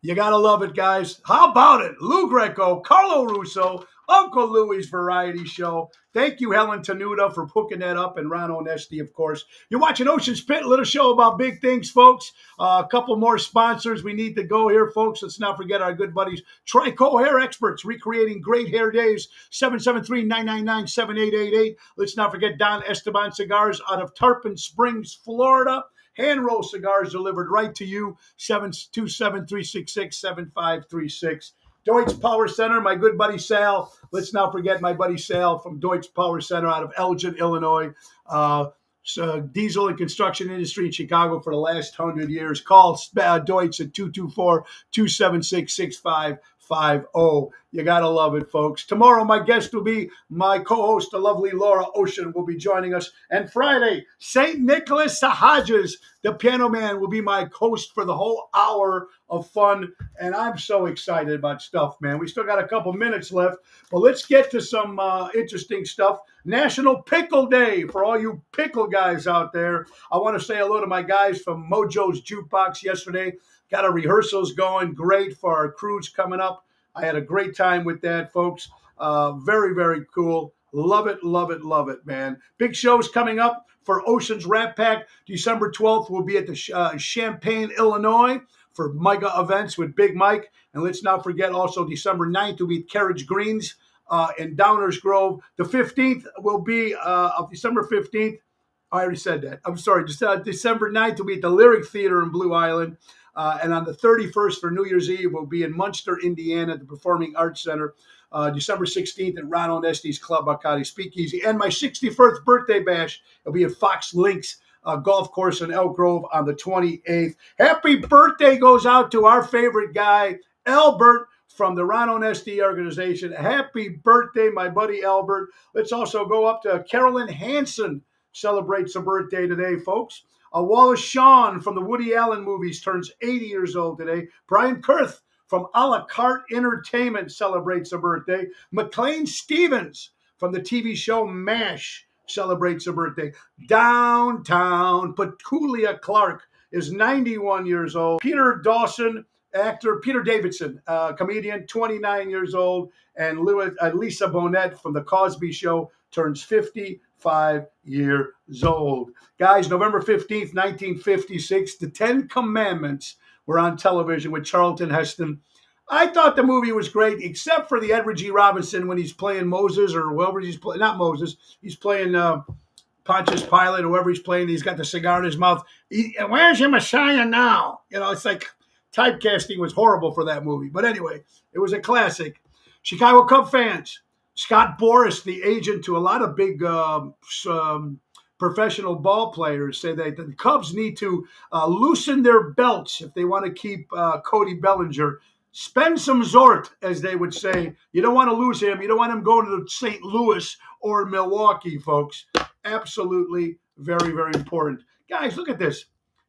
You got to love it, guys. How about it? Lou Greco, Carlo Russo, Uncle Louie's Variety Show. Thank you, Helen Tenuta, for hooking that up, and Ron Onesti, of course. You're watching Ocean's Pit, a little show about big things, folks. A couple more sponsors we need to go here, folks. Let's not forget our good buddies, Trico Hair Experts, recreating great hair days, 773-999-7888. Let's not forget Don Esteban Cigars out of Tarpon Springs, Florida. Hand roll cigars delivered right to you, 727-366-7536. Deutsch Power Center, my good buddy Sal. Let's not forget my buddy Sal from Deutsch Power Center out of Elgin, Illinois. Diesel and construction industry in Chicago for the last 100 years. Call Deutsch at 224-276-6550. You got to love it, folks. Tomorrow, my guest will be my co-host, the lovely Laura Ocean, will be joining us. And Friday, St. Nicholas Hodges, the piano man, will be my host for the whole hour of fun. And I'm so excited about stuff, man. We still got a couple minutes left, but let's get to some interesting stuff. National Pickle Day for all you pickle guys out there. I want to say hello to my guys from Mojo's Jukebox yesterday. Got our rehearsals going. Great for our cruise coming up. I had a great time with that, folks. Very, very cool. Love it, love it, love it, man. Big shows coming up for Ocean's Rat Pack. December 12th, we'll be at the Champaign, Illinois for Micah events with Big Mike. And let's not forget also December 9th will be Carriage Greens in Downers Grove. The 15th will be of December 15th. I already said that. I'm sorry. December 9th will be at the Lyric Theater in Blue Island. And on the 31st for New Year's Eve, we'll be in Munster, Indiana, at the Performing Arts Center. December 16th at Ron Onesti's Club Bacardi Speakeasy. And my 61st birthday bash will be at Fox Links Golf Course in Elk Grove on the 28th. Happy birthday goes out to our favorite guy, Albert, from the Ron Onesti organization. Happy birthday, my buddy Albert. Let's also go up to Carolyn Hansen, celebrates her birthday today, folks. Wallace Shawn from the Woody Allen movies turns 80 years old today. Brian Kurth from A La Carte Entertainment celebrates a birthday. McLean Stevens from the TV show MASH celebrates her birthday. Downtown, Petulia Clark is 91 years old. Peter Dawson, actor. Peter Davidson, comedian, 29 years old. And Lisa Bonet from The Cosby Show turns 55 years old. Guys, November 15th, 1956, The Ten Commandments were on television with Charlton Heston. I thought the movie was great, except for the Edward G. Robinson when he's playing Moses or whoever he's playing. Not Moses. He's playing Pontius Pilate, whoever he's playing. He's got the cigar in his mouth. Where's your Messiah now? You know, it's like typecasting was horrible for that movie. But anyway, it was a classic. Chicago Cub fans. Scott Boras, the agent to a lot of big professional ball players, say that the Cubs need to loosen their belts if they want to keep Cody Bellinger. Spend some Zort, as they would say. You don't want to lose him. You don't want him going to St. Louis or Milwaukee, folks. Absolutely very, very important. Guys, look at this.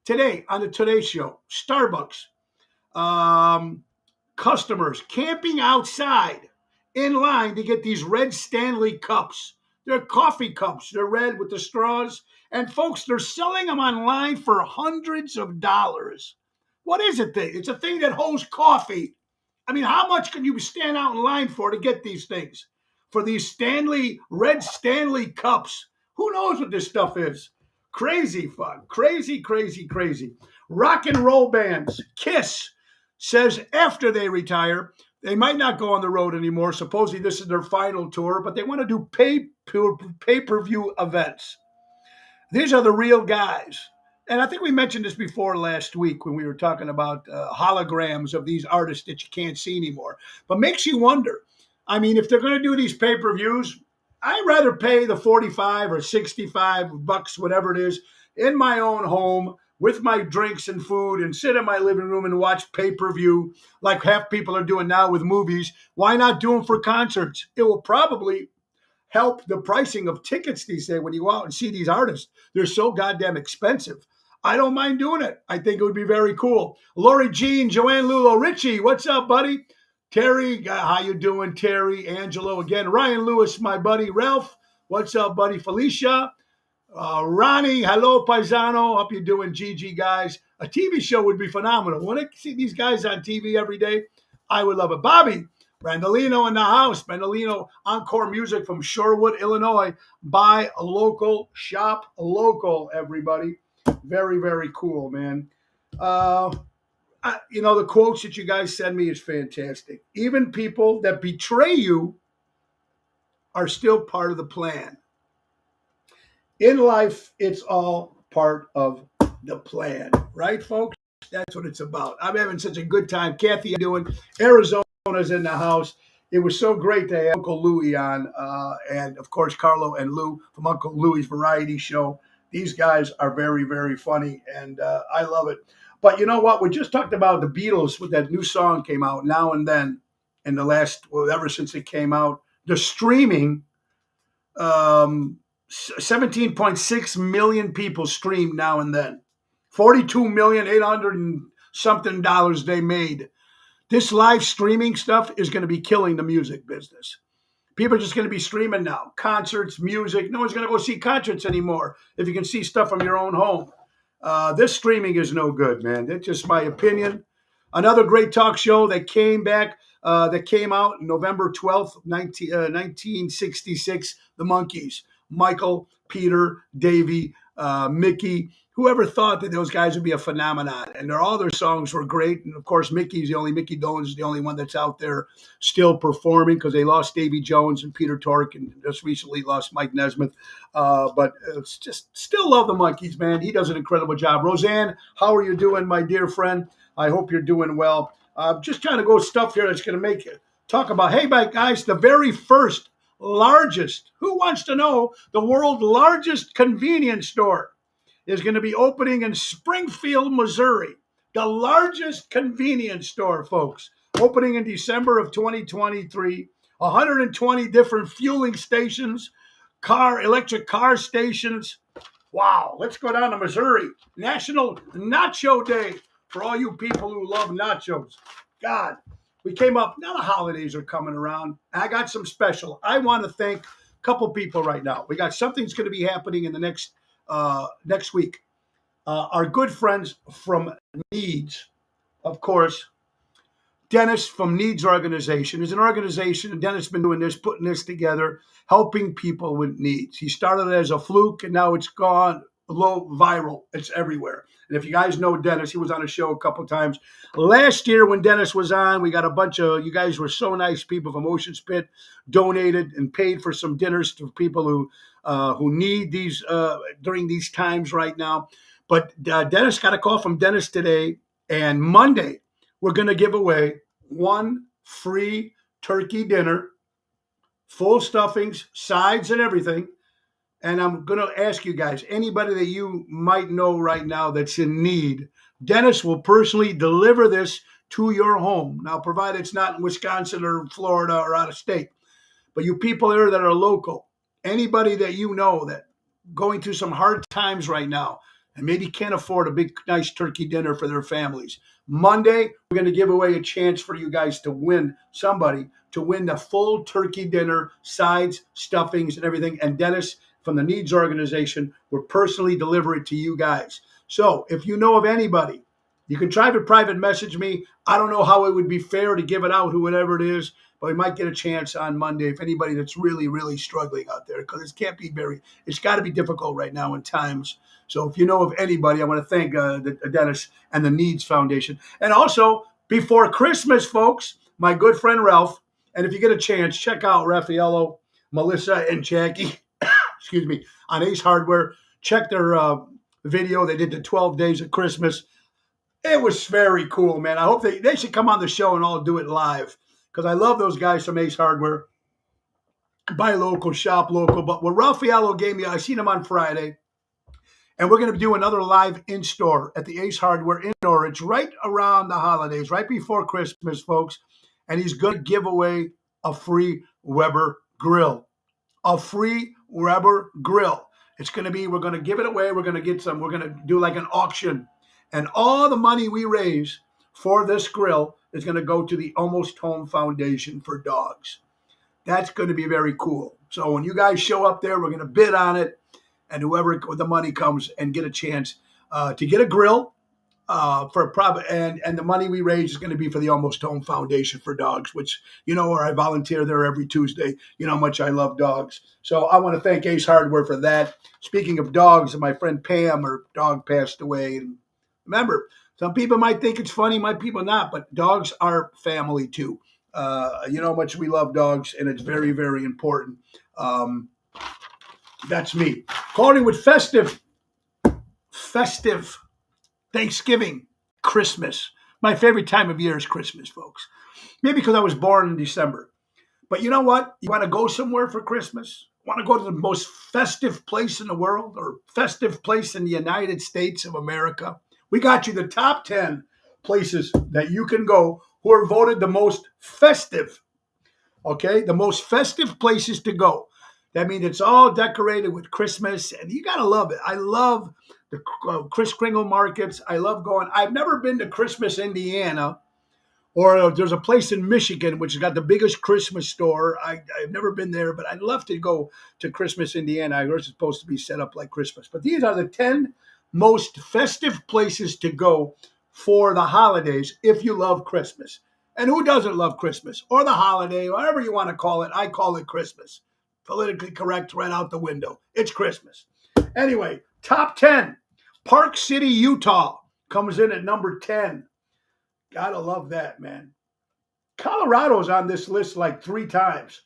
Today, on the Today Show, Starbucks, customers camping outside in line to get these red Stanley cups. They're coffee cups. They're red with the straws. And, folks, they're selling them online for hundreds of dollars. What is it? It's a thing that holds coffee. I mean, how much can you stand out in line for to get these things? For these red Stanley cups. Who knows what this stuff is? Crazy fun. Crazy, crazy, crazy. Rock and roll bands. Kiss says after they retire, they might not go on the road anymore. Supposedly this is their final tour, but they want to do pay-per-view events. These are the real guys. And I think we mentioned this before last week when we were talking about holograms of these artists that you can't see anymore. But makes you wonder. I mean, if they're going to do these pay-per-views, I'd rather pay the 45 or 65 bucks, whatever it is, in my own home with my drinks and food and sit in my living room and watch pay-per-view like half people are doing now with movies. Why not do them for concerts? It will probably help the pricing of tickets these days when you go out and see these artists. They're so goddamn expensive. I don't mind doing it. I think it would be very cool. Lori Jean, Joanne Lulo, Richie, what's up, buddy? Terry, how you doing, Terry? Angelo, again. Ryan Lewis, my buddy. Ralph, what's up, buddy? Felicia, Ronnie, hello, Paisano. Hope you're doing, Gigi, guys. A TV show would be phenomenal. Want to see these guys on TV every day? I would love it. Bobby, Randolino in the house. Randolino Encore Music from Shorewood, Illinois. Buy local, shop local, everybody. Very, very cool, man. The quotes that you guys send me is fantastic. Even people that betray you are still part of the plan. In life, it's all part of the plan. Right, folks? That's what it's about. I'm having such a good time. Kathy, I'm doing. Arizona's in the house. It was so great to have Uncle Louie on. And, of course, Carlo and Lou from Uncle Louie's Variety Show. These guys are very, very funny, and I love it. But you know what? We just talked about the Beatles with that new song came out Now and Then in the last, ever since it came out. The streaming, 17.6 million people streamed Now and Then. 42,800,000 and something dollars they made. This live streaming stuff is going to be killing the music business. People are just going to be streaming now. Concerts, music. No one's going to go see concerts anymore if you can see stuff from your own home. This streaming is no good, man. That's just my opinion. Another great talk show that came out November 12th, 1966, The Monkees. Michael, Peter, Davey, Mickey. Whoever thought that those guys would be a phenomenon? And all their songs were great. And, of course, Mickey Dolenz is the only one that's out there still performing because they lost Davy Jones and Peter Tork and just recently lost Mike Nesmith. But it's just still love the Monkees, man. He does an incredible job. Roseanne, how are you doing, my dear friend? I hope you're doing well. Just trying to go stuff here that's going to talk about, hey, guys, the very first largest, who wants to know, the world's largest convenience store is going to be opening in Springfield, Missouri. The largest convenience store, folks, opening in December of 2023. 120 different fueling stations, electric car stations. Wow, let's go down to Missouri. National Nacho Day for all you people who love nachos. God, we came up, now the holidays are coming around. I got some special. I want to thank couple people right now. We got something's going to be happening in the next week. Our good friends from Needs, of course. Dennis from Needs Organization is an organization, and Dennis has been doing this, putting this together, helping people with needs. He started as a fluke, and now it's gone viral. It's everywhere. And if you guys know Dennis, he was on a show a couple times. Last year when Dennis was on, we got a bunch of, you guys were so nice, people from Ocean Spit donated and paid for some dinners to people who need these during these times right now. But Dennis got a call from Dennis today, and Monday, we're going to give away one free turkey dinner, full stuffings, sides, and everything. And I'm going to ask you guys, anybody that you might know right now that's in need, Dennis will personally deliver this to your home. Now, provided it's not in Wisconsin or Florida or out of state. But you people there that are local, anybody that you know that going through some hard times right now, and maybe can't afford a big, nice turkey dinner for their families. Monday, we're going to give away a chance for you guys to win the full turkey dinner, sides, stuffings, and everything. And Dennis from the Needs Organization will personally deliver it to you guys. So if you know of anybody, you can try to private message me. I don't know how it would be fair to give it out, whoever it is, but we might get a chance on Monday if anybody that's really, really struggling out there, because it's got to be difficult right now in times. So if you know of anybody, I want to thank Dennis and the Needs Foundation. And also, before Christmas, folks, my good friend Ralph, and if you get a chance, check out Raffaello, Melissa, and Jackie, excuse me, on Ace Hardware. Check their video. They did the 12 Days of Christmas. It was very cool, man. I hope they should come on the show and all do it live, because I love those guys from Ace Hardware. Buy local, shop local. But what Raffaello gave me, I seen him on Friday. And we're going to do another live in-store at the Ace Hardware in Norwich right around the holidays, right before Christmas, folks. And he's going to give away a free Weber grill. A free Weber grill. It's going to be, we're going to give it away. We're going to do like an auction. And all the money we raise for this grill is going to go to the Almost Home Foundation for Dogs. That's going to be very cool. So when you guys show up there, we're going to bid on it. And whoever the money comes and get a chance to get a grill for a profit, and the money we raise is going to be for the Almost Home Foundation for Dogs, which where I volunteer there every Tuesday. You know how much I love dogs. So I want to thank Ace Hardware for that. Speaking of dogs, my friend Pam, her dog passed away. And remember, some people might think it's funny, my people not, but dogs are family too. You know how much we love dogs, and it's very, very important. That's me. Calling with festive Thanksgiving, Christmas. My favorite time of year is Christmas, folks. Maybe because I was born in December. But you know what? You want to go somewhere for Christmas? Want to go to the most festive place in the world, or festive place in the United States of America? We got you the top 10 places that you can go who are voted the most festive. Okay? The most festive places to go. That means it's all decorated with Christmas, and you got to love it. I love the Kris Kringle markets. I love going. I've never been to Christmas, Indiana, or there's a place in Michigan which has got the biggest Christmas store. I've never been there, but I'd love to go to Christmas, Indiana. I heard it's supposed to be set up like Christmas. But these are the 10 most festive places to go for the holidays if you love Christmas. And who doesn't love Christmas or the holiday, whatever you want to call it? I call it Christmas. Politically correct, right out the window. It's Christmas. Anyway, top 10. Park City, Utah comes in at number 10. Gotta love that, man. Colorado's on this list like 3 times.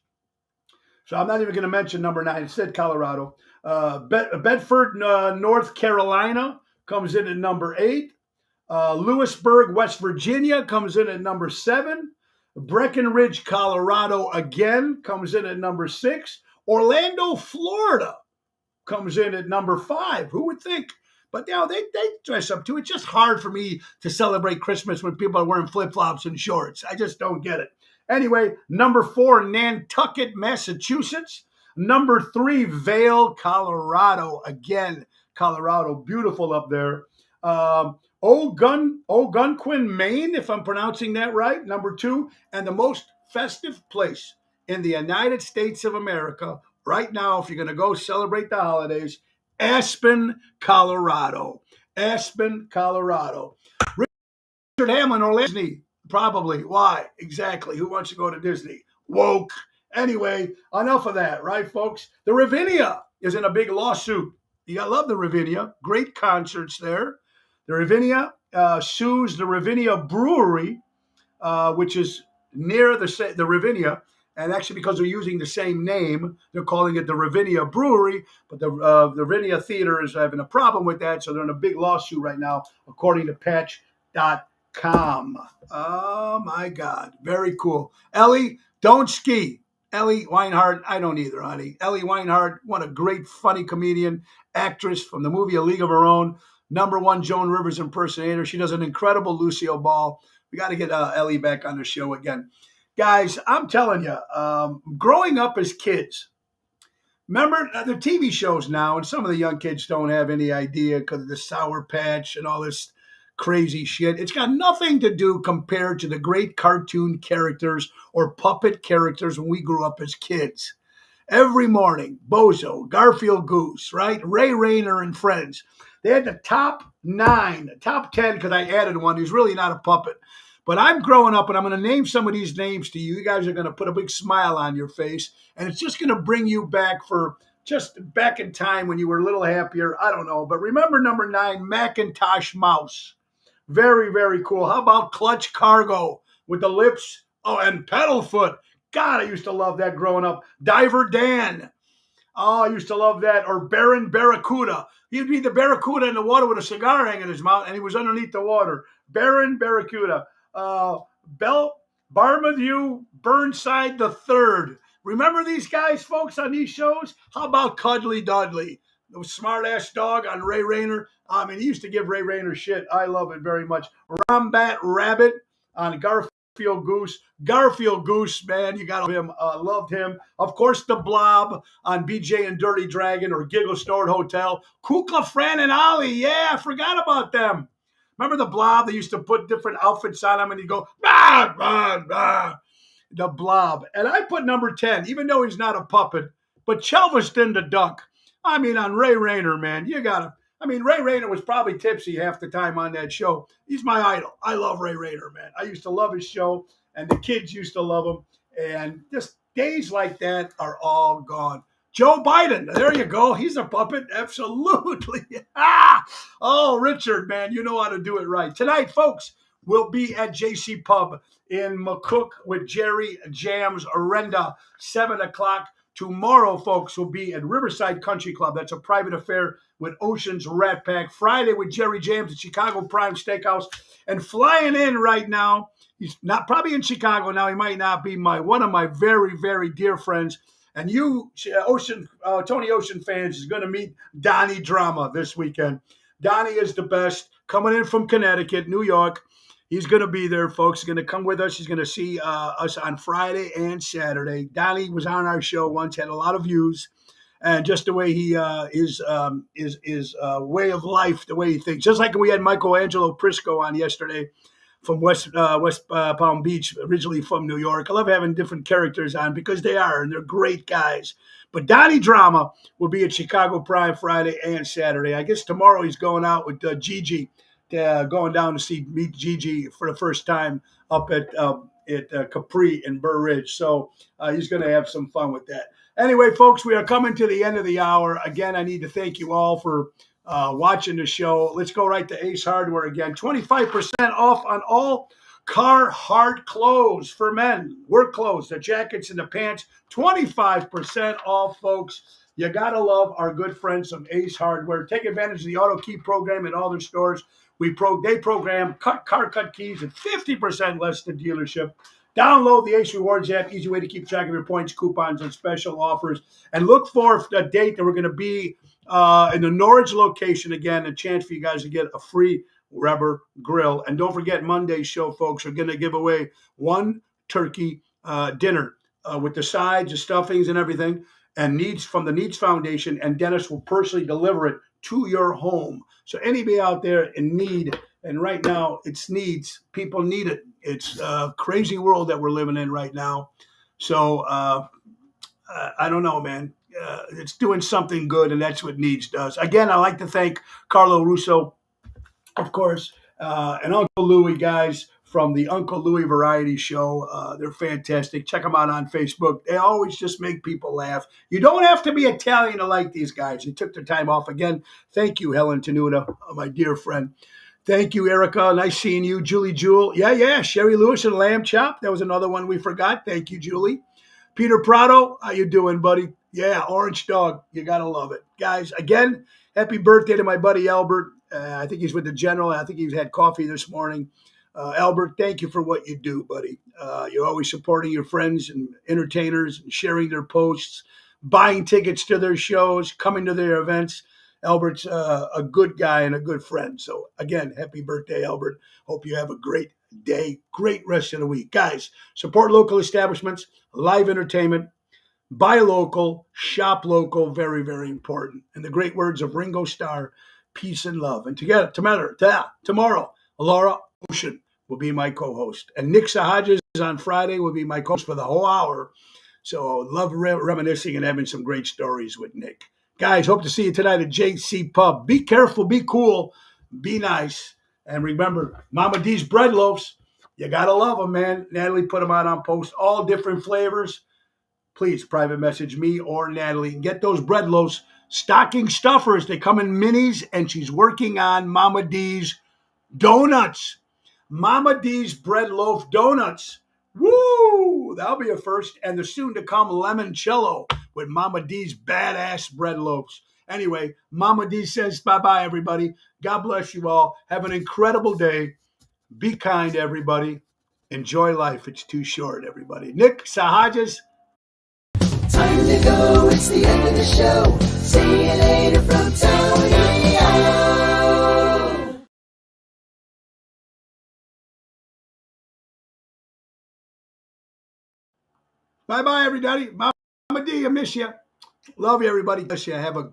So I'm not even going to mention number 9. It said Colorado. Bedford, North Carolina comes in at number 8. Lewisburg, West Virginia comes in at number 7. Breckenridge, Colorado again comes in at number 6. Orlando, Florida comes in at number 5. Who would think? But they dress up too. It's just hard for me to celebrate Christmas when people are wearing flip-flops and shorts. I just don't get it. Anyway, number 4, Nantucket, Massachusetts. Number 3, Vail, Colorado. Again, Colorado, beautiful up there. Algonquin, Maine, if I'm pronouncing that right, number 2. And the most festive place in the United States of America, right now, if you're going to go celebrate the holidays, Aspen, Colorado. Aspen, Colorado. Richard Hamlin or Disney, probably. Why? Exactly. Who wants to go to Disney? Woke. Anyway, enough of that, right, folks? The Ravinia is in a big lawsuit. You gotta love the Ravinia. Great concerts there. The Ravinia sues the Ravinia Brewery, which is near the Ravinia. And actually, because they're using the same name, they're calling it the Ravinia Brewery. But the Ravinia Theater is having a problem with that. So they're in a big lawsuit right now, according to Patch.com. Oh, my God. Very cool. Ellie, don't ski. Ellie Weinhardt, I don't either, honey. Ellie Weinhardt, what a great, funny comedian, actress from the movie A League of Her Own. #1 Joan Rivers impersonator. She does an incredible Lucille Ball. We got to get Ellie back on the show again. Guys, I'm telling you, growing up as kids, remember the TV shows now, and some of the young kids don't have any idea because of the Sour Patch and all this crazy shit. It's got nothing to do compared to the great cartoon characters or puppet characters when we grew up as kids. Every morning, Bozo, Garfield Goose, right? Ray Rayner and friends. They had the top 10, because I added one. He's really not a puppet. But I'm growing up, and I'm going to name some of these names to you. You guys are going to put a big smile on your face, and it's just going to bring you back for just back in time when you were a little happier. I don't know. But remember number 9, Macintosh Mouse. Very, very cool. How about Clutch Cargo with the lips? Oh, and Pedalfoot. God, I used to love that growing up. Diver Dan. Oh, I used to love that. Or Baron Barracuda. He'd be the Barracuda in the water with a cigar hanging in his mouth, and he was underneath the water. Baron Barracuda. Bartholomew Burnside III. Remember these guys, folks, on these shows? How about Cuddly Dudley? The smart-ass dog on Ray Rayner. I mean, he used to give Ray Rayner shit. I love it very much. Rombat Rabbit on Garfield Goose. Garfield Goose, man, you got to love him. Loved him. Of course, the Blob on BJ and Dirty Dragon or Giggle Snort Hotel. Kukla, Fran, and Ollie. Yeah, I forgot about them. Remember the Blob? They used to put different outfits on him, and he'd go, bah, bah, bah. The Blob. And I put number 10, even though he's not a puppet, but Chelveston the Duck. I mean, on Ray Rayner, man, you got to. I mean, Ray Rayner was probably tipsy half the time on that show. He's my idol. I love Ray Rayner, man. I used to love his show, and the kids used to love him. And just days like that are all gone. Joe Biden, there you go. He's a puppet. Absolutely. Oh, Richard, man, you know how to do it right. Tonight, folks, we'll be at JC Pub in McCook with Jerry Jams Arenda, 7 o'clock. Tomorrow, folks, will be at Riverside Country Club. That's a private affair with Ocean's Rat Pack. Friday with Jerry Jams at Chicago Prime Steakhouse. And flying in right now, he's not probably in Chicago now. He might not be one of my very, very dear friends. And you, Tony Ocean fans, is going to meet Donnie Drama this weekend. Donnie is the best. Coming in from Connecticut, New York. He's going to be there, folks. He's going to come with us. He's going to see us on Friday and Saturday. Donnie was on our show once, had a lot of views. And just the way he is way of life, the way he thinks. Just like we had Michelangelo Prisco on yesterday from West Palm Beach, originally from New York. I love having different characters on because they are, and they're great guys. But Donnie Drama will be at Chicago Prime Friday and Saturday. I guess tomorrow he's going out with Gigi, going down to meet Gigi for the first time up at Capri in Burr Ridge. So he's going to have some fun with that. Anyway, folks, we are coming to the end of the hour. Again, I need to thank you all for watching the show. Let's go right to Ace Hardware again. 25% off on all Carhartt clothes for men. Work clothes, the jackets and the pants. 25% off, folks. You got to love our good friends from Ace Hardware. Take advantage of the auto key program in all their stores. They program car cut keys at 50% less than dealership. Download the Ace Rewards app, easy way to keep track of your points, coupons, and special offers. And look for a date that we're going to be in the Norwich location again, a chance for you guys to get a free Weber grill. And don't forget Monday's show, folks. We're going to give away one turkey dinner with the sides, the stuffings, and everything. And Needs from the Needs Foundation, and Dennis will personally deliver it to your home. So anybody out there in need, and right now it's needs, people need it. It's a crazy world that we're living in right now. So I don't know, man. it's doing something good, and that's what Needs does. Again, I'd like to thank Carlo Russo, of course, and Uncle Louie, guys, from the Uncle Louie Variety Show. They're fantastic. Check them out on Facebook. They always just make people laugh. You don't have to be Italian to like these guys. They took their time off. Again, thank you, Helen Tenuta, my dear friend. Thank you, Erica. Nice seeing you. Julie Jewell. Yeah. Sherry Lewis and Lamb Chop. That was another one we forgot. Thank you, Julie. Peter Prado, how you doing, buddy? Yeah, Orange Dog. You got to love it. Guys, again, happy birthday to my buddy Albert. I think he's with the General. I think he's had coffee this morning. Albert, thank you for what you do, buddy. You're always supporting your friends and entertainers and sharing their posts, buying tickets to their shows, coming to their events. Albert's a good guy and a good friend. So, again, happy birthday, Albert. Hope you have a great day, great rest of the week. Guys, support local establishments, live entertainment, buy local, shop local, very, very important. In the great words of Ringo Starr, peace and love. And together, tomorrow, Laura Ocean will be my co-host. And Nick Sahajas on Friday will be my co-host for the whole hour. So love reminiscing and having some great stories with Nick. Guys, hope to see you tonight at JC Pub. Be careful, be cool, be nice. And remember, Mama D's bread loaves. You got to love them, man. Natalie put them out on post, all different flavors. Please private message me or Natalie and get those bread loaves. Stocking stuffers. They come in minis, and she's working on Mama D's donuts. Mama D's bread loaf donuts. Woo! That'll be a first. And the soon-to-come limoncello with Mama D's badass bread loaves. Anyway, Mama D says bye-bye, everybody. God bless you all. Have an incredible day. Be kind, everybody. Enjoy life. It's too short, everybody. Nick Sahajas. Time to go, it's the end of the show. See you later from Tony O. Bye-bye, everybody. Mama D, I miss you. Love you, everybody. Bless you. Have a